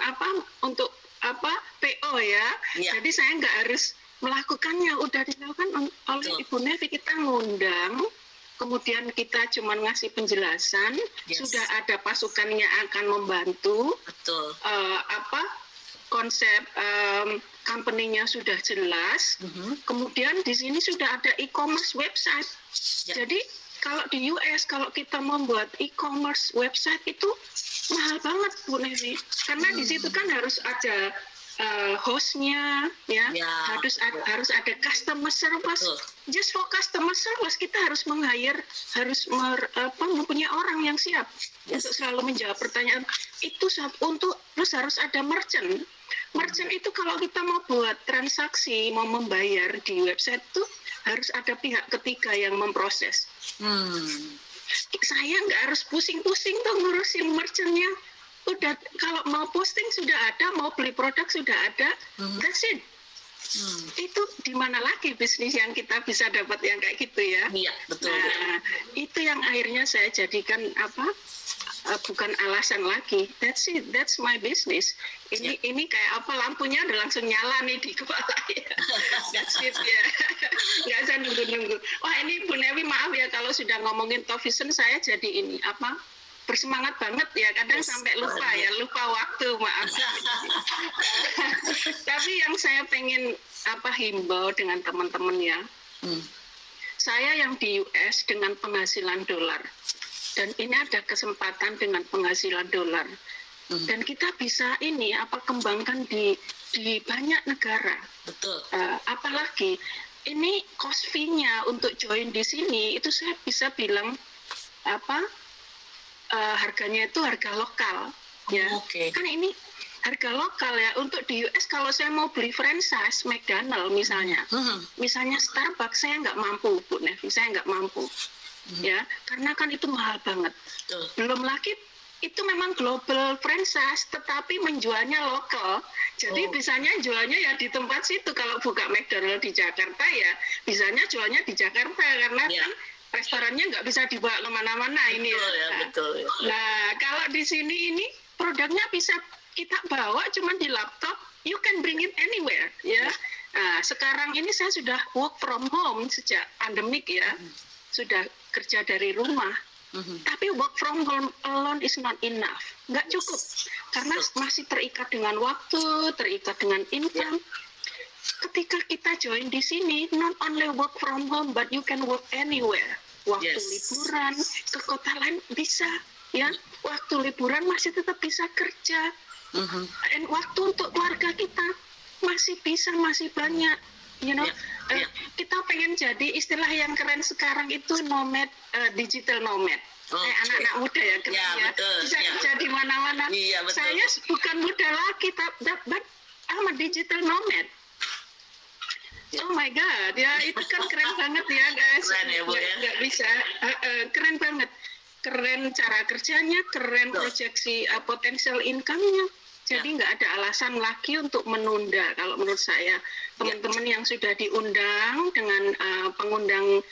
PO ya. Jadi saya nggak harus melakukannya, udah dilakukan oleh Ibu Nevi. Kita ngundang, kemudian kita cuma ngasih penjelasan, sudah ada pasukan yang akan membantu. Betul. Konsep company-nya sudah jelas. Kemudian di sini sudah ada e-commerce website. Jadi kalau di US kalau kita membuat e-commerce website itu mahal banget Bu Nevi, karena di situ kan harus ada hostnya, harus ada customer service. Just for customer service kita harus mempunyai orang yang siap untuk selalu menjawab pertanyaan. Itu terus harus ada merchant. Merchant itu kalau kita mau buat transaksi, mau membayar di website itu harus ada pihak ketiga yang memproses. Saya nggak harus pusing-pusing tuh ngurusin merchantnya. Udah, kalau mau posting sudah ada, mau beli produk sudah ada, that's it. Itu di mana lagi bisnis yang kita bisa dapat yang kayak gitu ya? Iya, betul. Nah, itu yang akhirnya saya jadikan bukan alasan lagi. That's it, that's my business. Ini kayak lampunya udah langsung nyala nih di kepala ya. That's it ya. Nggak usah nunggu-nunggu. Wah ini Bu Nevi maaf ya kalau sudah ngomongin Talk Vision saya jadi bersemangat banget ya, kadang sampai lupa waktu, maaf. Tapi yang saya pengen himbau dengan teman-teman ya, saya yang di US dengan penghasilan dolar, dan ini ada kesempatan dengan penghasilan dolar, dan kita bisa kembangkan di banyak negara. Betul. Apalagi ini cost fee-nya untuk join di sini itu saya bisa bilang harganya itu harga lokal ya. Kan ini harga lokal ya. Untuk di US kalau saya mau beli franchise McDonald misalnya, misalnya Starbucks, saya nggak mampu Bu Nevi, saya nggak mampu ya, karena kan itu mahal banget. Belum lagi itu memang global franchise tetapi menjualnya lokal, jadi bisanya jualnya ya di tempat situ. Kalau buka McDonald di Jakarta ya bisanya jualnya di Jakarta karena kan restorannya nggak bisa dibawa kemana-mana ini. Betul ya. Nah kalau di sini ini produknya bisa kita bawa cuma di laptop, you can bring it anywhere ya. Nah, sekarang ini saya sudah work from home sejak pandemik ya, sudah kerja dari rumah. Tapi work from home alone is not enough, nggak cukup karena masih terikat dengan waktu, terikat dengan income. Ketika kita join di sini, not only work from home, but you can work anywhere. Waktu liburan ke kota lain bisa, ya. Waktu liburan masih tetap bisa kerja. Dan waktu untuk keluarga kita masih bisa, masih banyak. Kita pengen jadi istilah yang keren sekarang itu nomad, digital nomad. Anak-anak muda ya, bisa kerja di mana-mana. Saya bukan muda lagi, but I'm a digital nomad. Oh my God, ya itu kan keren banget ya guys. Keren ya Bu ya. Nggak bisa, keren banget. Keren cara kerjanya, keren proyeksi potensial income-nya. Jadi nggak ada alasan lagi untuk menunda. Kalau menurut saya, teman-teman yang sudah diundang dengan pengundang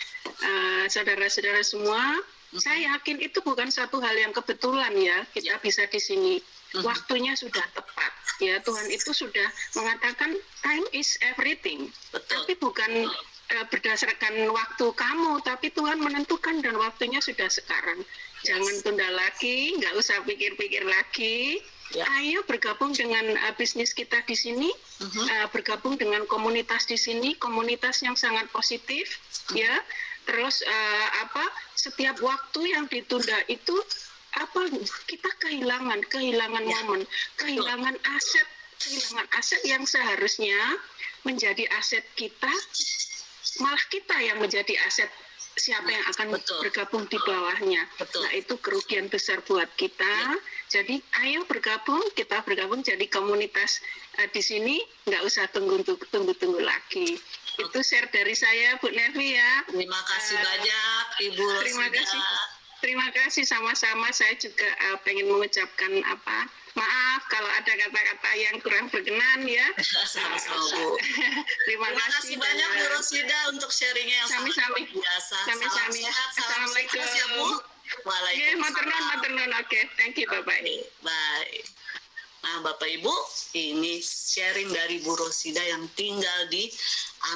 saudara-saudara semua, Saya yakin itu bukan satu hal yang kebetulan ya, kita bisa di sini. Waktunya sudah tepat. Ya, Tuhan itu sudah mengatakan time is everything. Betul. Tapi bukan berdasarkan waktu kamu, tapi Tuhan menentukan dan waktunya sudah sekarang. Jangan tunda lagi, nggak usah pikir-pikir lagi. Ya. Ayo bergabung dengan bisnis kita di sini, bergabung dengan komunitas di sini, komunitas yang sangat positif, ya. Terus setiap waktu yang ditunda itu kita kehilangan momen, kehilangan aset yang seharusnya menjadi aset kita, malah kita yang menjadi aset siapa yang akan bergabung di bawahnya. Nah, itu kerugian besar buat kita. Jadi ayo kita bergabung jadi komunitas di sini, nggak usah tunggu lagi. Itu share dari saya, Bu Nevi ya. Terima kasih banyak, Ibu Rosida. Terima kasih sama-sama. Saya juga pengen mengucapkan maaf kalau ada kata-kata yang kurang berkenan ya. Sama-sama, Bu. Terima kasih banyak Bu Rosida untuk sharingnya yang sangat biasa. Sami-sami. Assalamualaikum ya, Bu. Waalaikumsalam. Maturnuun. Oke, thank you, Bapak. Bye. Nah, Bapak Ibu, ini sharing dari Bu Rosida yang tinggal di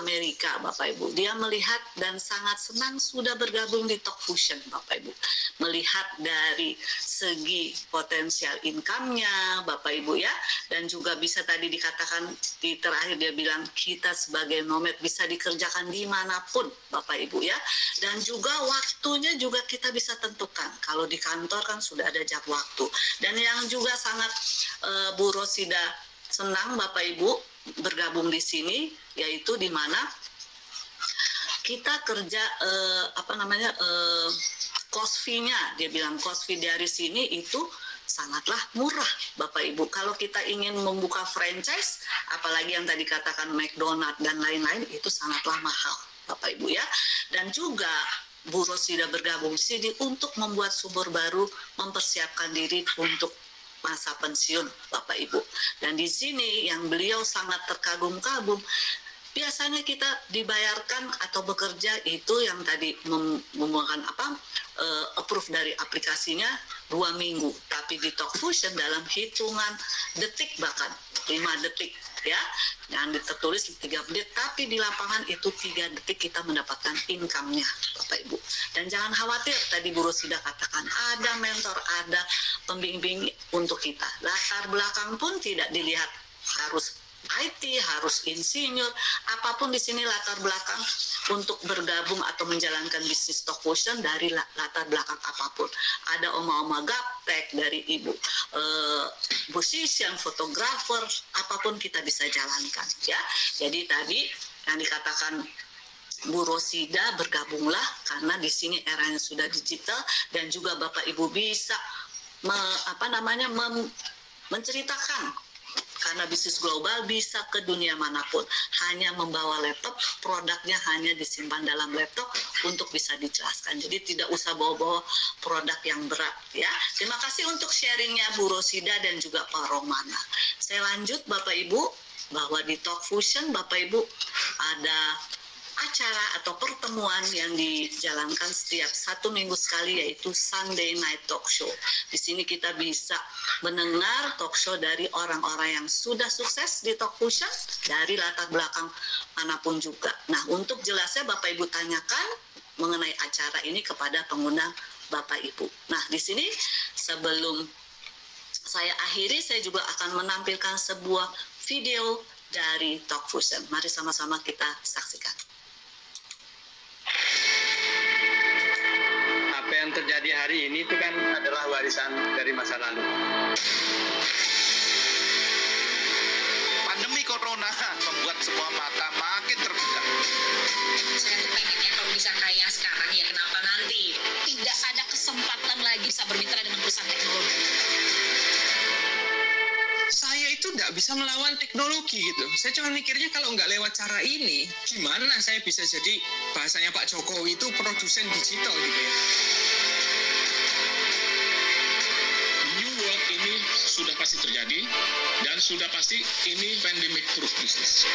Amerika, Bapak Ibu. Dia melihat dan sangat senang sudah bergabung di Talk Fusion, Bapak Ibu. Melihat dari segi potensial income-nya, Bapak Ibu ya. Dan juga bisa tadi dikatakan di terakhir dia bilang kita sebagai nomad bisa dikerjakan dimanapun, Bapak Ibu ya. Dan juga waktunya juga kita bisa tentukan. Kalau di kantor kan sudah ada jam waktu. Dan yang juga sangat Bu Rosida senang Bapak Ibu bergabung di sini, yaitu di mana kita kerja cost fee-nya, dia bilang cost fee dari sini itu sangatlah murah Bapak Ibu. Kalau kita ingin membuka franchise, apalagi yang tadi katakan McDonald dan lain-lain, itu sangatlah mahal Bapak Ibu ya. Dan juga Bu Rosida bergabung di sini untuk membuat sumur baru, mempersiapkan diri untuk masa pensiun Bapak Ibu. Dan di sini yang beliau sangat terkagum-kagum, biasanya kita dibayarkan atau bekerja itu yang tadi membuahkan approve dari aplikasinya 2 minggu, tapi di Talk Fusion dalam hitungan detik, bahkan 5 detik ya, yang tertulis 3 menit, tapi di lapangan itu 3 detik kita mendapatkan income-nya Bapak Ibu. Dan jangan khawatir, tadi Bu Rosida katakan ada mentor, ada pembimbing untuk kita. Latar belakang pun tidak dilihat harus IT, harus insinyur, apapun di sini latar belakang untuk bergabung atau menjalankan bisnis Talk Fusion dari latar belakang apapun. Ada oma-oma gaptek, dari ibu musician, fotografer, apapun kita bisa jalankan ya. Jadi tadi yang dikatakan Bu Rosida, bergabunglah karena di sini eranya sudah digital dan juga Bapak Ibu bisa menceritakan. Karena bisnis global bisa ke dunia manapun. Hanya membawa laptop, produknya hanya disimpan dalam laptop untuk bisa dijelaskan. Jadi tidak usah bawa-bawa produk yang berat ya. Terima kasih untuk sharingnya Bu Rosida dan juga Pak Romana. Saya lanjut Bapak Ibu, bahwa di Talk Fusion Bapak Ibu ada acara atau pertemuan yang dijalankan setiap 1 minggu sekali, yaitu Sunday Night Talk Show. Di sini kita bisa mendengar talk show dari orang-orang yang sudah sukses di Talk Fusion dari latar belakang manapun juga. Nah, untuk jelasnya Bapak Ibu tanyakan mengenai acara ini kepada pengundang Bapak Ibu. Nah, di sini sebelum saya akhiri, saya juga akan menampilkan sebuah video dari Talk Fusion. Mari sama-sama kita saksikan. Apa yang terjadi hari ini itu kan adalah warisan dari masa lalu. Pandemi corona membuat semua mata makin terbuka. Saya tuh pengennya kalau bisa kaya sekarang, ya kenapa nanti? Tidak ada kesempatan lagi bisa bermitra dengan perusahaan teknologi. Saya itu nggak bisa melawan teknologi gitu. Saya cuma mikirnya kalau nggak lewat cara ini, gimana saya bisa jadi, bahasanya Pak Jokowi itu produsen digital gitu ya. New world ini sudah pasti terjadi dan sudah pasti ini pandemic proof business.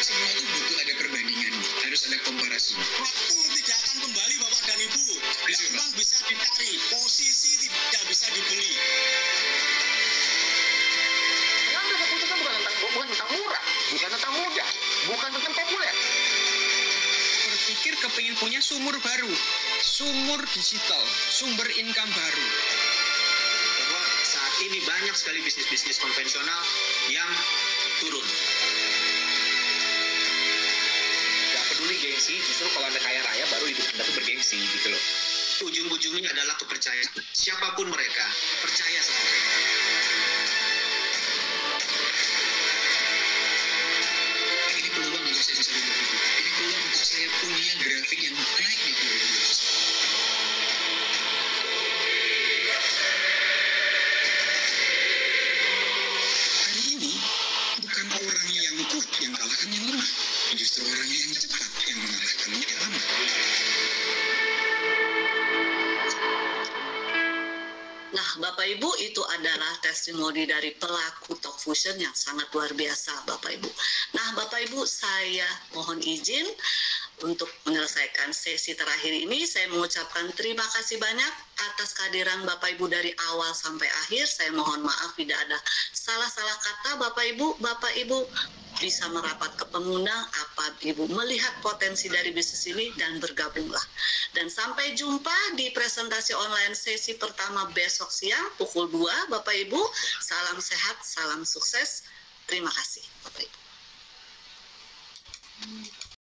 Semua itu butuh ada perbandingan, harus ada komparasi. Waktu tidak akan kembali Bapak dicari, posisi tidak bisa dibeli. Ngambil keputusan bukan tentang murah, bukan tentang mudah, bukan tentang populer. Berpikir kepingin punya sumur baru, sumur digital, sumber income baru. Bahwa saat ini banyak sekali bisnis-bisnis konvensional yang turun. Gak peduli gengsi, justru kalau Anda kaya raya baru hidup Anda tuh bergengsi gitu loh. Ujung-ujungnya adalah kepercayaan. Siapapun mereka, percaya sama mereka. Ini peluang untuk saya bisa berubah hidup. Ini peluang untuk saya punya grafik yang naik di 2021. Hari ini bukan orang yang kuat yang kalahkan yang lemah, justru orang yang cepat yang mengalahkan yang lemah. Nah, Bapak Ibu, itu adalah testimoni dari pelaku Talk Fusion yang sangat luar biasa, Bapak Ibu. Nah, Bapak Ibu, saya mohon izin untuk menyelesaikan sesi terakhir ini. Saya mengucapkan terima kasih banyak atas kehadiran Bapak Ibu dari awal sampai akhir. Saya mohon maaf tidak ada salah-salah kata, Bapak Ibu. Bapak Ibu bisa merapat ke pengundang apa Ibu melihat potensi dari bisnis ini dan bergabunglah. Dan sampai jumpa di presentasi online sesi pertama besok siang pukul 2, Bapak Ibu. Salam sehat, salam sukses. Terima kasih, Bapak Ibu.